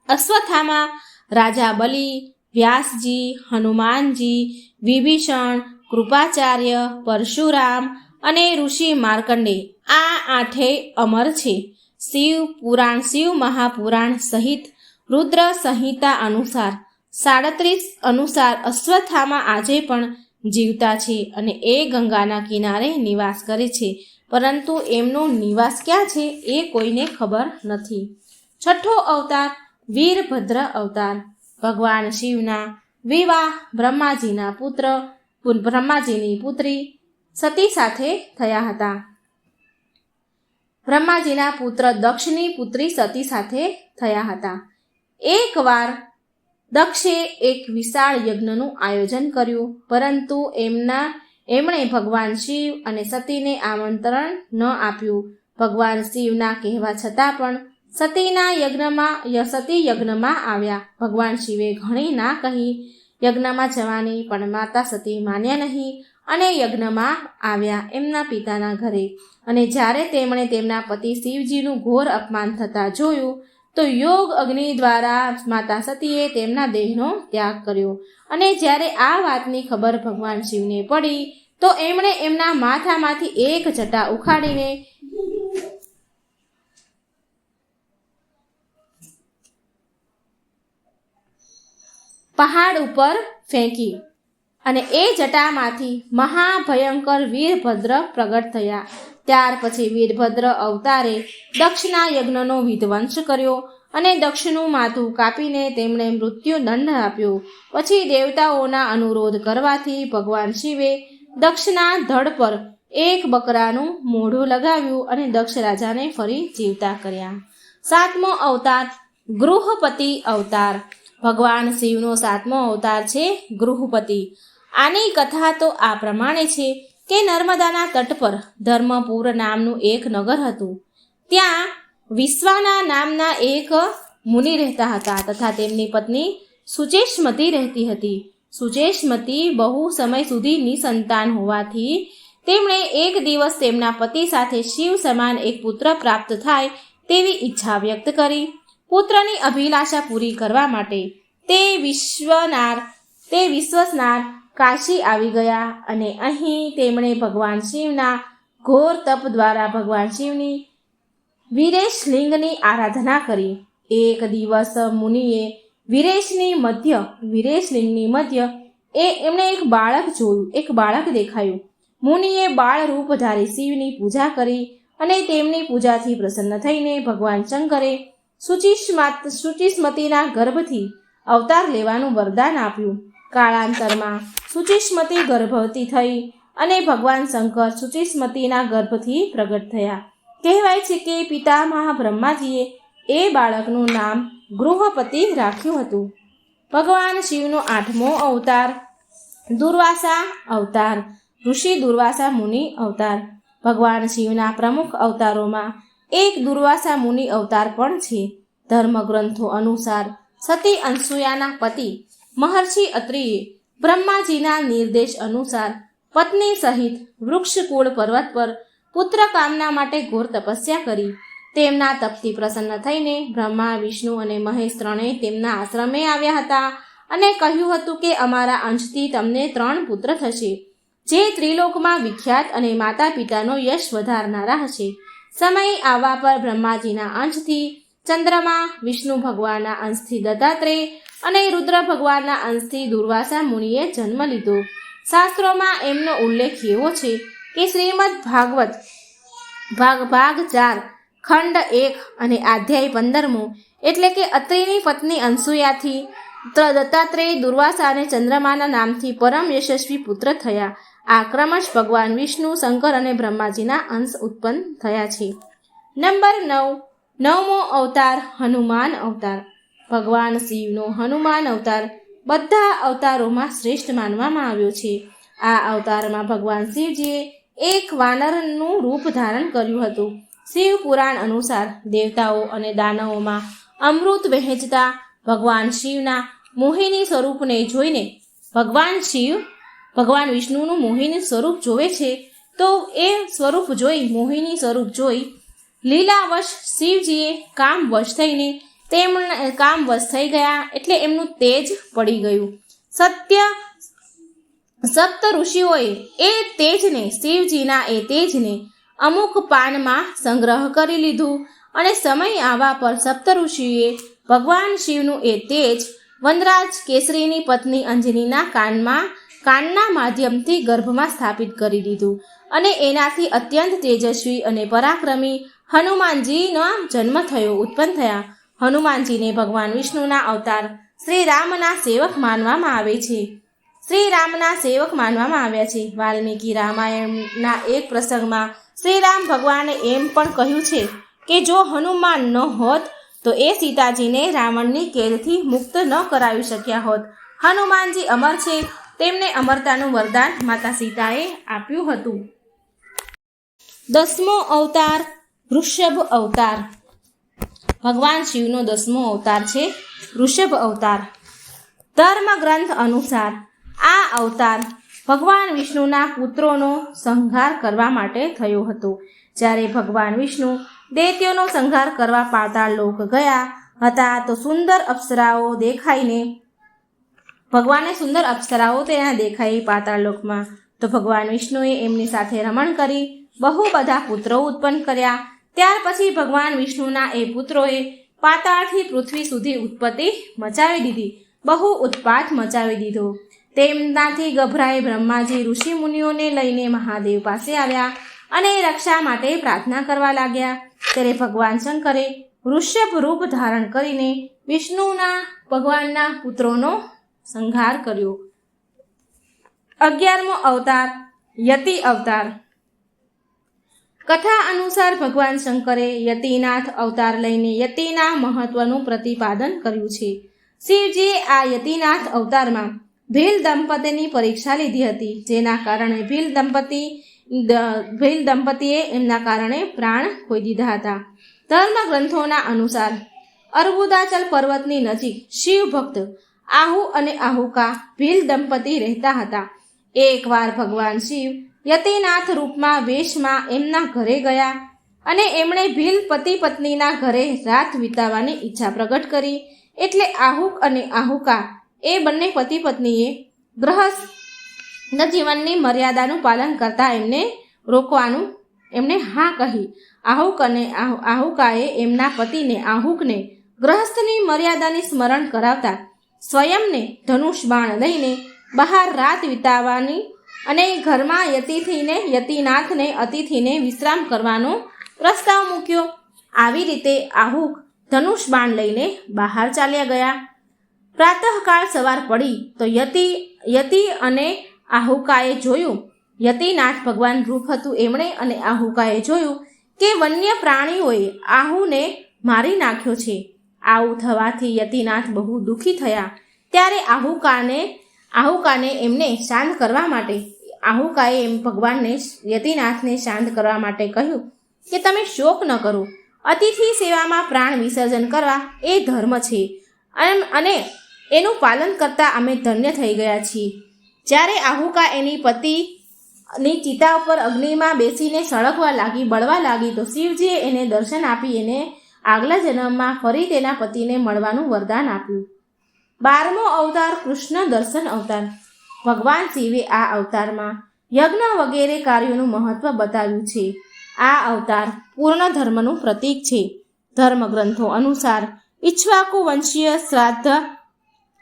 A: અશ્વત્થામા રાજા બલિ, વ્યાસજી, હનુમાનજી, વિભીષણ, કૃપાચાર્ય, પરશુરામ અને ઋષિ માર્કંડે આ 8 અમર છે. શિવ પુરાણ, શિવ મહાપુરાણ સહિત રુદ્ર સંહિતા અનુસાર 37 અનુસાર અશ્વત્થામા આજે પણ જીવતા છે અને એ ગંગાના કિનારે નિવાસ કરે છે, પરંતુ એમનો નિવાસ ક્યાં છે એ કોઈને ખબર નથી. 6થો અવતાર વીરભદ્ર અવતાર. ભગવાન શિવના વિવાહ બ્રહ્માજીની પુત્રી સતી સાથે થયા હતા. બ્રહ્માજીના પુત્ર દક્ષની પુત્રી સતી સાથે થયા હતા. એકવાર દક્ષે એક વિશાળ યજ્ઞનું આયોજન કર્યું, પરંતુ એમણે ભગવાન શિવ અને સતીને આમંત્રણ ન આપ્યું. ભગવાન શિવના કહેવા છતાં પણ સતી યજ્ઞમાં આવ્યા. ભગવાન શિવે ઘણી ના કહી યજ્ઞમાં જવાની, પણ માતા સતી માન્યા નહીં અને યજ્ઞમાં આવ્યા એમના પિતાના ઘરે. અને જ્યારે તેમણે તેમના પતિ શિવજીનું ઘોર અપમાન થતાં જોયું તો યોગ અગ્નિ દ્વારા માતા સતીએ તેમના દેહનો ત્યાગ કર્યો. અને જ્યારે આ વાતની ખબર ભગવાન શિવને પડી તો એમણે એમના માથામાંથી એક જટા ઉખાડીને પહાડ ઉપર ફેંકી અને એ જટામાંથી મહાભયંકર વીરભદ્ર પ્રગટ થયા. ત્યાર પછી વીરભદ્ર અવતારે દક્ષના યજ્ઞનો વિધ્વંસ કર્યો અને દક્ષનું માથું કાપીને તેમણે મૃત્યુદંડ આપ્યો. પછી દેવતાઓના અનુરોધ કરવાથી ભગવાન શિવે દક્ષના ધડ પર એક બકરાનું મોઢું લગાવ્યું અને દક્ષ રાજાને ફરી જીવતા કર્યા. 7મો અવતાર ગૃહપતિ અવતાર. ભગવાન શિવનો 7મો અવતાર છે ગૃહપતિ. આની કથા તો આ પ્રમાણે છે કે નર્મદાના તટ પર ધર્મપુર નામનું એક નગર હતું. ત્યાં વિશ્વાના નામના એક મુનિ રહેતા હતા તથા તેમની પત્ની સુચેષ્મતી રહેતી હતી. સુચેષ્મતી બહુ સમય સુધી નિસંતાન હોવાથી તેમણે એક દિવસ તેમના પતિ સાથે શિવ સમાન એક પુત્ર પ્રાપ્ત થાય તેવી ઈચ્છા વ્યક્ત કરી. પુત્રની અભિલાષા પૂરી કરવા માટે તે વિશ્વસનાર કાશી આવી ગયા અને અહીં તેમણે ભગવાન શિવના ઘોર તપ દ્વારા ભગવાન શિવની વીરેશલિંગની આરાધના કરી. એક દિવસ મુનિએ વીરેશલિંગની મધ્ય એમણે એક બાળક દેખાયું. મુનિએ બાળ રૂપધારી શિવની પૂજા કરી અને તેમની પૂજાથી પ્રસન્ન થઈને ભગવાન શંકરે સુચિષ્મતીના ગર્ભથી અવતાર લેવાનું વરદાન આપ્યું. કાળાંતરમાં સુચિષ્મતી ગર્ભવતી થઈ અને ભગવાન શંકર સુચિષ્મતીના ગર્ભથી પ્રગટ થયા. કહેવાય છે કે પિતામહ બ્રહ્માજીએ એ બાળકનું નામ ગૃહપતિ રાખ્યું હતું. ભગવાન શિવનો 8મો અવતાર દુર્વાસા અવતાર. ઋષિ દુર્વાસા મુનિ અવતાર. ભગવાન શિવના પ્રમુખ અવતારોમાં એક દુર્વાસા મુનિ અવતાર પણ છે. ધર્મગ્રંથો અનુસાર સતી અનસૂયાના પતિ મહર્ષિ અત્રિએ બ્રહ્માજીના નિર્દેશ અનુસાર પત્ની સહિત વૃક્ષકુળ પર્વત પર પુત્ર કામના માટે ઘોર તપસ્યા કરી. તેમના તપથી પ્રસન્ન થઈને બ્રહ્મા, વિષ્ણુ અને મહેશ ત્રણેય તેમના આશ્રમે આવ્યા હતા અને કહ્યું હતું કે અમારા અંશથી તમને 3 પુત્ર થશે, જે ત્રિલોકમાં વિખ્યાત અને માતા પિતાનો યશ વધારનારા હશે. સમય આવવા પર બ્રહ્માજીના અંશથી ચંદ્રમા, વિષ્ણુ ભગવાનના અંશથી દત્તાત્રેય અને રુદ્ર ભગવાનના અંશથી દુર્વાસા મુનિએ જન્મ લીધો. શાસ્ત્રોમાં એમનો ઉલ્લેખ એવો છે કે શ્રીમદ ભાગવત ભાગ 4 ખંડ 1 અને અધ્યાય 15મો એટલે કે અત્રિની પત્ની અનસૂયાથી દત્તાત્રેય, દુર્વાસા અને ચંદ્રમાના નામથી પરમ યશસ્વી પુત્ર થયા. આ ક્રમશ ભગવાન વિષ્ણુ, શંકર અને બ્રહ્માજીના અંશ ઉત્પન્ન થયા છે. નંબર 9મો અવતાર હનુમાન અવતાર. ભગવાન શિવનો હનુમાન અવતાર બધા અવતારોમાં શ્રેષ્ઠ માનવામાં આવ્યો છે. આ અવતારમાં ભગવાન શિવજીએ એક વાનરનું રૂપ ધારણ કર્યું હતું. શિવ પુરાણ અનુસાર દેવતાઓ અને દાનવોમાં અમૃત વહેંચતા ભગવાન શિવના મોહિની સ્વરૂપને જોઈને ભગવાન વિષ્ણુનું મોહિની સ્વરૂપ જોવે છે. તો એ મોહિની સ્વરૂપ જોઈ લીલાવશ શિવજીએ કામવશ થઈ ગયા એટલે એમનું તેજ પડી ગયું. સપ્ત ઋષિઓએ શિવજીના એ તેજને અમુક પાનમાં સંગ્રહ કરી લીધું અને સમય આવવા પર સપ્ત ઋષિઓએ ભગવાન શિવનું એ તેજ વનરાજ કેસરીની પત્ની અંજનીના કાનના માધ્યમથી ગર્ભમાં સ્થાપિત કરી દીધું અને એનાથી અત્યંત તેજસ્વી અને પરાક્રમી હનુમાનજીનો જન્મ ઉત્પન્ન થયા. હનુમાનજીને ભગવાન વિષ્ણુના અવતાર શ્રી રામના સેવક માનવામાં આવ્યા છે. વાલ્મીકી રામાયણના એક પ્રસંગમાં શ્રી રામ ભગવાને એમ પણ કહ્યું છે કે જો હનુમાન ન હોત તો એ સીતાજીને રાવણની કેદથી મુક્ત ન કરાવી શક્યા હોત. હનુમાનજી અમર છે. તેમને અમરતાનું વરદાન માતા સીતાએ આપ્યું હતું. 10મો અવતાર વૃષભ અવતાર. ભગવાન શિવનો 10મો અવતાર છે વૃષભ અવતાર. ધર્મગ્રંથ અનુસાર આ અવતાર ભગવાન વિષ્ણુના પુત્રોનો સંહાર કરવા માટે થયો હતો. જ્યારે ભગવાન વિષ્ણુ દૈત્યોનો સંહાર કરવા પાતાળ લોક ગયા હતા તો ભગવાનને સુંદર અપ્સરાઓ તેના દેખાઈ પાતાળ લોકમાં. તો ભગવાન વિષ્ણુએ એમની સાથે રમણ કરી બહુ બધા પુત્રો ઉત્પન્ન કર્યા. ત્યાર પછી ભગવાન વિષ્ણુના એ પુત્રોએ પાતાળથી પૃથ્વી સુધી ઉત્પત્તિ મચાવી દીધી બહુ ઉત્પાત મચાવી દીધો. તેમનાથી ગભરાઈ બ્રહ્માજી ઋષિમુનિઓને લઈને મહાદેવ પાસે આવ્યા અને રક્ષા માટે પ્રાર્થના કરવા લાગ્યા. ત્યારે ભગવાન શંકરે વૃષભ રૂપ ધારણ કરીને ભગવાનના પુત્રોનો સંહાર કર્યો. 11મો અવતાર યતિ અવતાર. કથા અનુસાર ભગવાન શંકરે યતિનાથ અવતાર લઈને યતિના મહત્વનું પ્રતિપાદન કર્યું છે. શિવજીએ આ યતિનાથ અવતારમાં ભીલ દંપતીની પરીક્ષા લીધી હતી, જેના કારણે ભીલ દંપતીએ એમના કારણે પ્રાણ ખોઈ દીધા હતા. ધર્મ ગ્રંથોના અનુસાર અર્બુદાચલ પર્વતની નજીક શિવ ભક્ત આહુ અને આહુકા ભીલ દંપતી રહેતા હતા. એકવાર ભગવાન શિવ યતિનાથ રૂપમાં વેશમાં એમના ઘરે ગયા અને એમણે ભીલ પતિ પત્નીના ઘરે રાત વિતાવવાની ઈચ્છા પ્રગટ કરી. એટલે આહુક અને આહુકા એ બંને પતિ પત્નીએ ગ્રહસ્થ જીવનની મર્યાદાનું પાલન કરતા એમને રોકવાનું એમણે હા કહી. આહુક અને આહુકાએ એમના પતિને આહુકને ગ્રહસ્થની મર્યાદાની સ્મરણ કરાવતા સ્વયંને ધનુષ બાણ લઈને બહાર રાત વિતાવવાની અને ઘરમાં યતિનાથને અતિથિને વિશ્રામ કરવાનો પ્રસ્તાવ મૂક્યો. આવી રીતે આહુક ધનુષ બાણ લઈને બહાર ચાલ્યા ગયા. પ્રાતઃકાળ સવાર પડી તો યતિ અને આહુકાએ જોયું. યતિનાથ ભગવાન રૂપ હતું એમણે અને આહુકાએ જોયું કે વન્ય પ્રાણીઓએ આહુને મારી નાખ્યો છે. આવું થવાથી યતિનાથ બહુ દુઃખી થયા. ત્યારે આહુકાને એમને શાંત કરવા માટે આહુકાએ ભગવાનને યતિનાથને શાંત કરવા માટે કહ્યું કે તમે શોક ન કરો. અતિથિ સેવામાં પ્રાણ વિસર્જન કરવા એ ધર્મ છે અને એનું પાલન કરતા અમે ધન્ય થઈ ગયા છીએ. જ્યારે આહુકા એની પતિની ચિતા ઉપર અગ્નિમાં બેસીને બળવા લાગી તો શિવજીએ એને દર્શન આપી એને આગલા જન્મમાં ફરી તેના પતિને મળવાનું વરદાન આપ્યું. 12મો અવતાર કૃષ્ણ દર્શન અવતાર. ભગવાન શિવે આ અવતારમાં યજ્ઞ વગેરે કાર્યોનું મહત્વ બતાવ્યું છે. આ અવતાર પૂર્ણ ધર્મનું પ્રતીક છે. ધર્મ ગ્રંથો અનુસાર ઇક્ષ્વાકુ વંશીય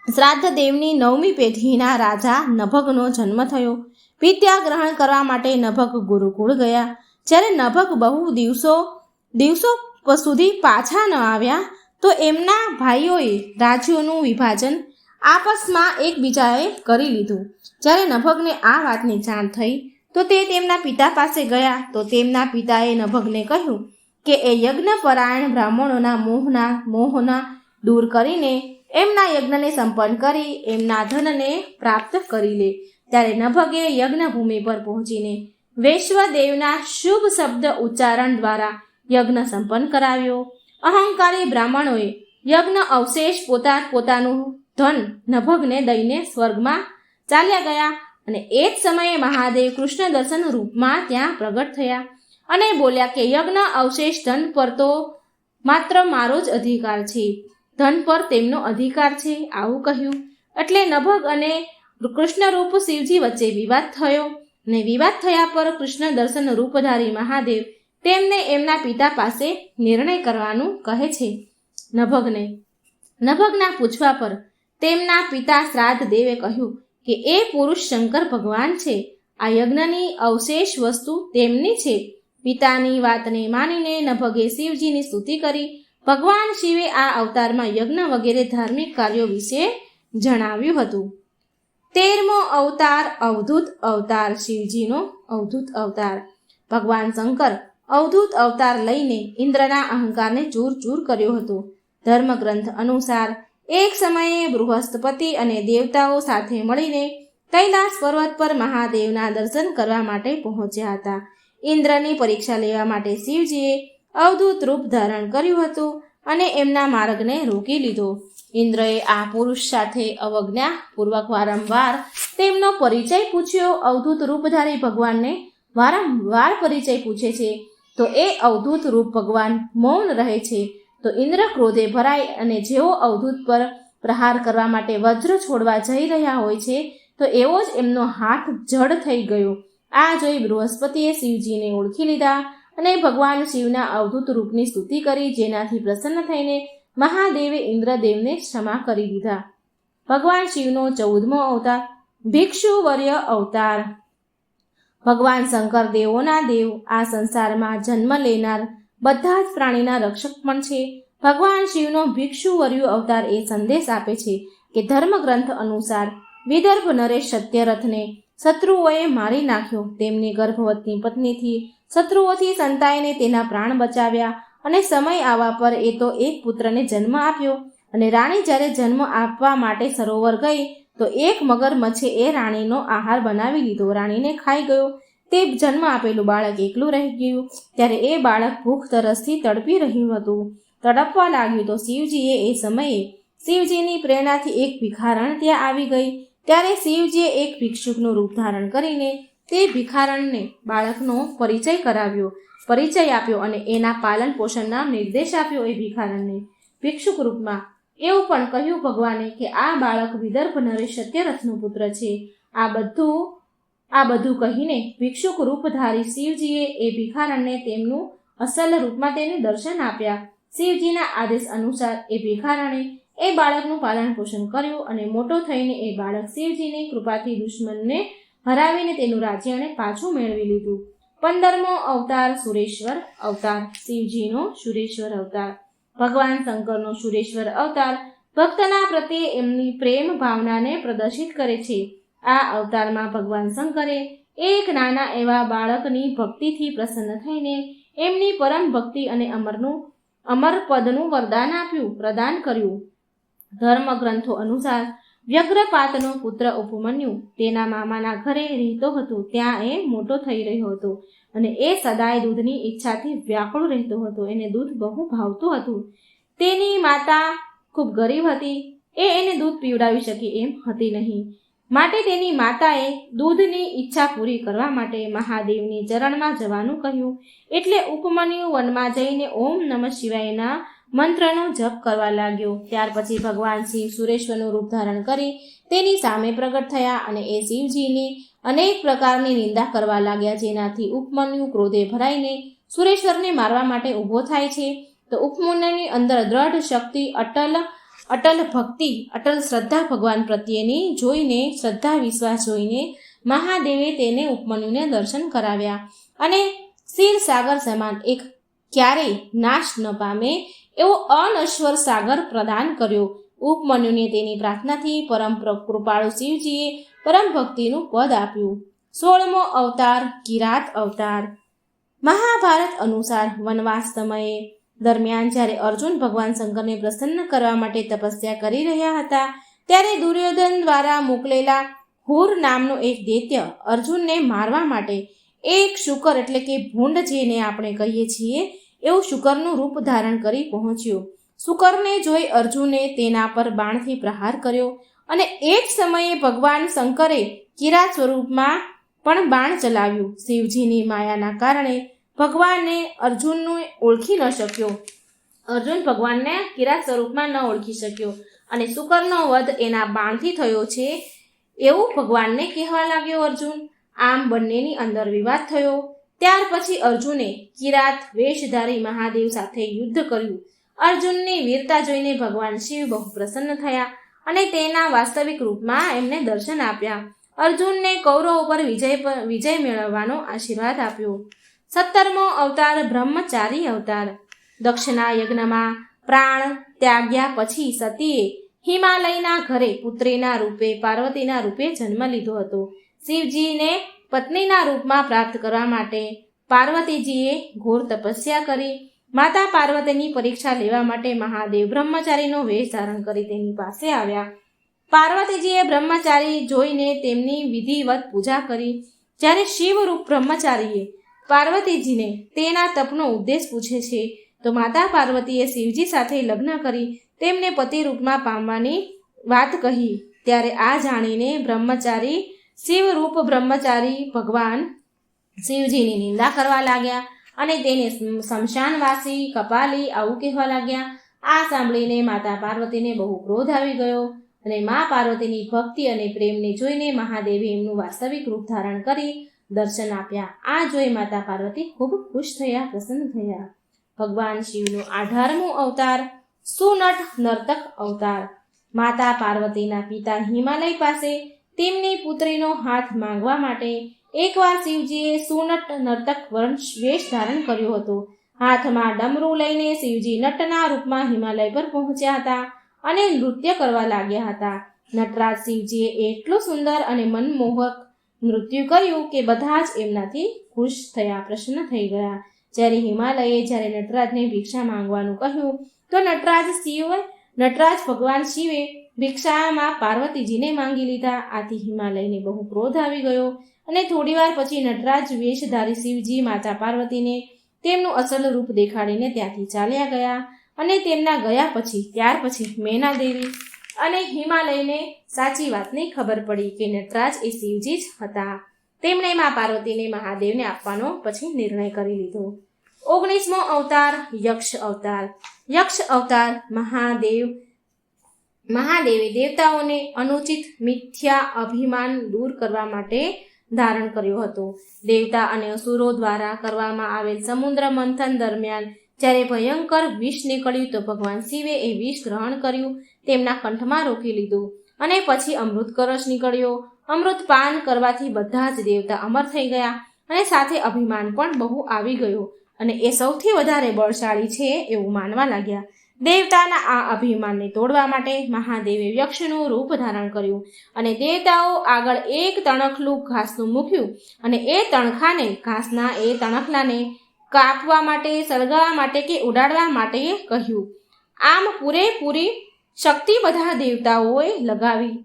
A: શ્રાદ્ધ દેવની 9મી પેઢીના રાજા નભગનો જન્મ થયો. વિદ્યા ગ્રહણ કરવા માટે નભગ ગુરુકુળ ગયા. જ્યારે નભગ બહુ દિવસો સુધી પાછા ન આવ્યા તો એમના ભાઈઓએ રાજ્યોનું વિભાજન આપસમાં એકબીજાએ કરી લીધું. જ્યારે નભગને આ વાતની જાણ થઈ તો તે તેમના પિતા પાસે ગયા તો તેમના પિતાએ નભગને કહ્યું કે એ યજ્ઞપરાયણ બ્રાહ્મણોના મોહના દૂર કરીને એમના યજ્ઞને સંપન્ન કરી એમના ધનને પ્રાપ્ત કરી લે. ત્યારે નભગે યજ્ઞભૂમિ પર પહોંચીને વૈશ્વદેવના શુભ શબ્દ ઉચ્ચારણ દ્વારા યજ્ઞ સંપન્ન કરાવ્યો. અહંકારી બ્રાહ્મણોએ યજ્ઞ અવશેષ પોતાનું ધન નભગને દઈને સ્વર્ગમાં ચાલ્યા ગયા અને એ જ સમયે મહાદેવ કૃષ્ણ દર્શન રૂપમાં ત્યાં પ્રગટ થયા અને બોલ્યા કે યજ્ઞ અવશેષ ધન પર તો માત્ર મારો જ અધિકાર છે, ધન પર તેમનો અધિકાર છે, આવું કહ્યું. એટલે નભગ અને કૃષ્ણરૂપ શિવજી વચ્ચે વિવાદ થયો અને વિવાદ થયા પર કૃષ્ણ દર્શન રૂપધારી મહાદેવ તેમને એમના પિતા પાસે નિર્ણય કરવાનું કહે છે. નભગના પૂછવા પર તેમના પિતા શ્રાદ્ધ દેવે કહ્યું કે એ પુરુષ શંકર ભગવાન છે, આ યજ્ઞની અવશેષ વસ્તુ તેમની છે. પિતાની વાતને માનીને નભગે શિવજીની સ્તુતિ કરી. ભગવાન શિવે આ અવતારમાં યજ્ઞ વગેરે ધાર્મિક કાર્યો વિશે જણાવ્યું હતું. 13મો અવતાર અવધૂત અવતાર. શિવજીનો અવધૂત અવતાર. ભગવાન શંકર અવધૂત અવતાર લઈને ઇન્દ્રના અહંકારને ચૂર કર્યો હતો. ધર્મગ્રંથ અનુસાર એક સમયે બૃહસ્પતિ અને દેવતાઓ સાથે મળીને કૈલાસ પર્વત પર મહાદેવના દર્શન કરવા માટે પહોંચ્યા હતા. ઇન્દ્રની પરીક્ષા લેવા માટે શિવજીએ અવધૂત રૂપ ધારણ કર્યું હતું અને એમના માર્ગને રોકી લીધો. ઇન્દ્રએ આ પુરુષ સાથે અવજ્ઞાપૂર્વક વારંવાર તેમનો પરિચય પૂછ્યો. અવધૂત રૂપધારી ભગવાનને વારંવાર પરિચય પૂછે છે તો એ અવધૂત રૂપ ભગવાન મૌન રહે છે તો ઇન્દ્ર ક્રોધે ભરાય અને જેઓ અવધૂત પર પ્રહાર કરવા માટે વજ્ર છોડવા જઈ રહ્યા હોય છે તો એવો જ એમનો હાથ જડ થઈ ગયો. આ જોઈ બૃહસ્પતિએ શિવજીને ઓળખી લીધા અને ભગવાન શિવના અવધૂત રૂપની સ્તુતિ કરી, જેનાથી પ્રસન્ન થઈને મહાદેવે ઇન્દ્રદેવને ક્ષમા કરી દીધા. ભગવાન શિવનો 14મો અવતાર ભિક્ષુવર્ય અવતાર. ભગવાન શંકર દેવોના દેવ, આ સંસારમાં જન્મ લેનાર બધા જ પ્રાણીના રક્ષક પણ છે. ભગવાન શિવનો ભિક્ષુવર્ય અવતાર એ સંદેશ આપે છે કે ધર્મગ્રંથ અનુસાર વિદર્ભ નરેશ સત્યરથને શત્રુઓએ મારી નાખ્યો. તેમની ગર્ભવતી પત્નીથી શત્રુઓથી સંતાઈને તેના પ્રાણ બચાવ્યા અને સમય આવવા પર એ તો એક પુત્રને જન્મ આપ્યો. અને રાણી જ્યારે જન્મ આપવા માટે સરોવર ગઈ તો એક મગરમચ્છે એ રાણીનો આહાર બનાવી લીધો. રાણીને ખાઈ ગયો. તે જન્મ આપેલું બાળક એકલું રહી ગયું. ત્યારે એ બાળક ભૂખ તરસથી તડપી રહ્યું હતું. તડપવા લાગ્યું તો શિવજીએ એ સમયે શિવજીની પ્રેરણાથી એક ભિખારણ ત્યાં આવી ગઈ. ત્યારે શિવજીએ એક ભિક્ષુકનું રૂપ ધારણ કરીને તે ભિખારણને બાળકનો પરિચય આપ્યો અને એના પાલન પોષણના નિર્દેશ આપ્યો. એ ભિખારણને ભિક્ષુક રૂપમાં એવું પણ કહ્યું ભગવાને કે આ બાળક વિદર્ભ નરેશ સત્યરથનો પુત્ર છે. આ બધું કહીને ભિક્ષુક રૂપધારી શિવજીએ એ ભિખારણને તેમનું અસલ રૂપમાં તેને દર્શન આપ્યા. શિવજીના આદેશ અનુસાર એ ભિખારણે એ બાળકનું પાલન પોષણ કર્યું અને મોટો થઈને એ બાળક શિવજીની કૃપાથી દુશ્મનને હરાવીને તેનું રાજ્ય એણે પાછું મેળવી લીધું. 15મો અવતાર સુરેશ્વર અવતાર. શિવજીનો સુરેશ્વર અવતાર. ભગવાન શંકરનો સુરેશ્વર અવતાર ભક્તના પ્રત્યે એમની પ્રેમ ભાવનાને પ્રદર્શિત કરે છે. આ અવતારમાં ભગવાન શંકરે એક નાના એવા બાળકની ભક્તિથી પ્રસન્ન થઈને એમની પરમ ભક્તિ અને અમર પદનું પ્રદાન કર્યું. ધર્મગ્રંથો અનુસાર વ્યગ્રપાતનો પુત્ર ઉપમન્યુ તેના મામાના ઘરે રહેતો હતો. ત્યાં એ મોટો થઈ રહ્યો હતો અને એ સદાય દૂધની ઈચ્છાથી વ્યાકુળ રહેતો હતો. એને દૂધ બહુ ભાવતું હતું. તેની માતા ખૂબ ગરીબ હતી. એને દૂધ પીવડાવી શકે એમ હતી નહીં. માટે તેની માતાએ દૂધની ઈચ્છા પૂરી કરવા માટે મહાદેવની ચરણમાં જવાનું કહ્યું. એટલે ઉપમન્યુ વનમાં જઈને ઓમ નમઃ શિવાયના મંત્રનો જપ કરવા લાગ્યો. ત્યાર પછી ભગવાન શિવ સુરેશ્વરનું રૂપ ધારણ કરી તેની સામે પ્રગટ થયા અને એ શિવજીની અનેક પ્રકારની નિંદા કરવા લાગ્યા. જેનાથી ઉપમન્યુ ક્રોધે ભરાઈને સુરેશ્વરને મારવા માટે ઊભો થાય છે. તો ઉપમન્યુની અંદર દ્રઢ શક્તિ, અટલ ભક્તિ, અટલ શ્રદ્ધા ભગવાન પ્રત્યેની જોઈને, શ્રદ્ધા વિશ્વાસ જોઈને મહાદેવે તેને ઉપમન્યુને દર્શન કરાવ્યા અને ક્ષીરસાગર સમાન એક ક્યારેય નાશ ન પામે એવો અનશ્વર સાગર પ્રદાન કર્યો. ઉપમન્યુને તેની પ્રાર્થનાથી પરમ કૃપાળુ શિવજીએ પરમ ભક્તિનું પદ આપ્યું. 16મો અવતાર કિરાત અવતાર. મહાભારત અનુસાર વનવાસ સમયે દરમિયાન જ્યારે અર્જુન ભગવાન શંકરને પ્રસન્ન કરવા માટે તપસ્યા કરી રહ્યા હતા ત્યારે દુર્યોધન દ્વારા મોકલેલા હુર નામનો એક દૈત્ય અર્જુનને મારવા માટે એક શુકર એટલે કે ભૂંડ જેને આપણે કહીએ છીએ એવું શુકરનું રૂપ ધારણ કરી પહોંચ્યો. શુકરને જોઈ અર્જુને તેના પર બાણથી પ્રહાર કર્યો અને એક સમયે ભગવાન શંકરે કિરાત સ્વરૂપમાં પણ બાણ ચલાવ્યું. શિવજીની માયાના કારણે ભગવાનને અર્જુનને ઓળખી ન શક્યો. અર્જુન ભગવાનને કિરાત સ્વરૂપમાં ન ઓળખી શક્યો અને શુકરનો વધ એના બાણથી થયો છે એવું ભગવાનને કહેવા લાગ્યો અર્જુન. આમ બંનેની અંદર વિવાદ થયો. ત્યાર પછી અર્જુને કિરાત વેશધારી મહાદેવ સાથે યુદ્ધ કર્યું. અર્જુનની વીરતા જોઈને ભગવાન શિવ બહુ પ્રસન્ન થયા અને તેના વાસ્તવિક રૂપમાં એમને દર્શન આપ્યા. અર્જુનને કૌરવ ઉપર વિજય મેળવવાનો આશીર્વાદ આપ્યો. 17મો અવતાર બ્રહ્મચારી અવતાર. દક્ષના યજ્ઞમાં પ્રાણ ત્યાગ્યા પછી સતીએ હિમાલયના ઘરે પુત્રીના રૂપે પાર્વતીના રૂપે જન્મ લીધો હતો. શિવજીને પત્નીના રૂપમાં પ્રાપ્ત કરવા માટે પાર્વતીજીએ ઘોર તપસ્યા કરી. માતા પાર્વતીની પરીક્ષા લેવા માટે મહાદેવ બ્રહ્મચારીનો વેશ ધારણ કરી તેની પાસે આવ્યા. પાર્વતીજીએ બ્રહ્મચારી જોઈને તેમની વિધિવત પૂજા કરી. જ્યારે શિવરૂપ બ્રહ્મચારીએ પાર્વતીજીને તેના તપનો ઉદ્દેશ પૂછે છે તો માતા પાર્વતીએ શિવજી સાથે લગ્ન કરી તેમને પતિ રૂપમાં પામવાની વાત કહી. ત્યારે આ જાણીને બ્રહ્મચારી શિવરૂપ બ્રહ્મચારી ભગવાન શિવજીની નિંદા કરવા લાગ્યા અને તેને શમશાનવાસી કપાલી આવું કહેવા લાગ્યા. આ સાંભળીને માતા પાર્વતીને બહુ ક્રોધ આવી ગયો અને મા પાર્વતીની ભક્તિ અને પ્રેમને જોઈને મહાદેવે એમનું વાસ્તવિક રૂપ ધારણ કરી દર્શન આપ્યા. આ જોઈ માતા પાર્વતી ખૂબ ખુશ થયા, પ્રસન્ન થયા. ભગવાન શિવનો 18મો અવતાર સુનટ નર્તક અવતાર. માતા પાર્વતીના પિતા હિમાલય પાસે તેમની પુત્રીનો હાથ માંગવા માટે એકવાર શિવજીએ સુનટ નર્તક વેશ ધારણ કર્યો હતો. હાથમાં ડમરું લઈને શિવજી નટના રૂપમાં હિમાલય પર પહોંચ્યા હતા અને નૃત્ય કરવા લાગ્યા હતા. નટરાજ શિવજીએ એટલું સુંદર અને મનમોહક નૃત્ય કર્યું કે બધા જ એમનાથી ખુશ થયા, પ્રસન્ન થઈ ગયા. જ્યારે હિમાલયે જ્યારે નટરાજને ભિક્ષા માંગવાનું કહ્યું તો નટરાજ ભગવાન શિવે ભિક્ષામાં પાર્વતીજીને માંગી લીધા. આથી હિમાલયને બહુ ક્રોધ આવી ગયો અને થોડીવાર પછી નટરાજ વેશધારી શિવજી માતા પાર્વતીને તેમનું અસલ રૂપ દેખાડીને ત્યાંથી ચાલ્યા ગયા. અને તેમના ગયા પછી ત્યાર પછી મેના દેવી અને હિમાલયને સાચી વાતની ખબર પડી કે નટરાજ એ શિવજી જ હતા. તેમણે મા પાર્વતીને મહાદેવને આપવાનો પછી નિર્ણય કરી લીધો. 19મો અવતાર યક્ષ અવતાર. યક્ષ અવતાર મહાદેવે દેવતાઓને અનુચિત મિથ્યા અભિમાન દૂર કરવા માટે ધારણ કર્યો હતો. દેવતા અને અસુરો દ્વારા કરવામાં આવેલ સમુદ્ર મંથન દરમિયાન જ્યારે ભયંકર વિષ નીકળ્યું તો ભગવાન શિવે એ વિષ ગ્રહણ કર્યું, તેમના કંઠમાં રોકી લીધું અને પછી અમૃત કળશ નીકળ્યો. અમૃત પાન કરવાથી બધા જ દેવતા અમર થઈ ગયા અને સાથે અભિમાન પણ બહુ આવી ગયો અને એ સૌથી વધારે બળશાળી છે એવું માનવા લાગ્યા. દેવતાના આ અભિમાનને તોડવા માટે મહાદેવે યક્ષનું રૂપ ધારણ કર્યું અને દેવતાઓ આગળ એક તણખલું ઘાસનું મૂક્યું અને એ તણખલાને કાપવા માટે, સળગાવવા માટે કે ઉડાડવા માટે કહ્યું. આમ પૂરેપૂરી શક્તિ બધા દેવતાઓએ લગાવી,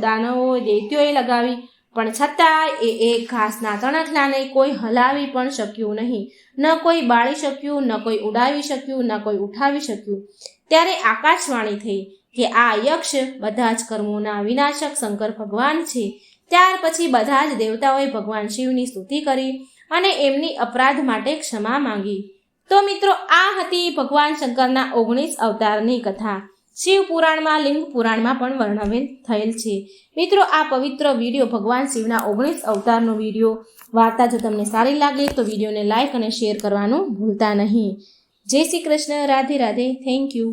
A: દાનવોએ દૈત્યોએ લગાવી, પણ છતાં એ ઘાસના તણખલાને કોઈ હલાવી પણ શક્યું નહીં. ન કોઈ બાળી શક્યું, ન કોઈ ઉડાવી શક્યું, ન કોઈ ઉઠાવી શક્યું. ત્યારે આકાશવાણી થઈ કે આ યક્ષ બધા જ કર્મોના વિનાશક શંકર ભગવાન છે. ત્યાર પછી બધા જ દેવતાઓએ ભગવાન શિવની સ્તુતિ કરી અને એમની અપરાધ માટે ક્ષમા માંગી. તો મિત્રો, આ હતી ભગવાન શંકરના 19 અવતારની કથા. શિવ પુરાણમાં, લિંગ પુરાણમાં પણ વર્ણવેલ થયેલ છે. મિત્રો, આ પવિત્ર વિડીયો ભગવાન શિવના 19 અવતારનો વિડીયો વાર્તા જો તમને સારી લાગે તો વિડીયોને લાઇક અને શેર કરવાનું ભૂલતા નહીં. જય શ્રી કૃષ્ણ. રાધે રાધે. Thank you.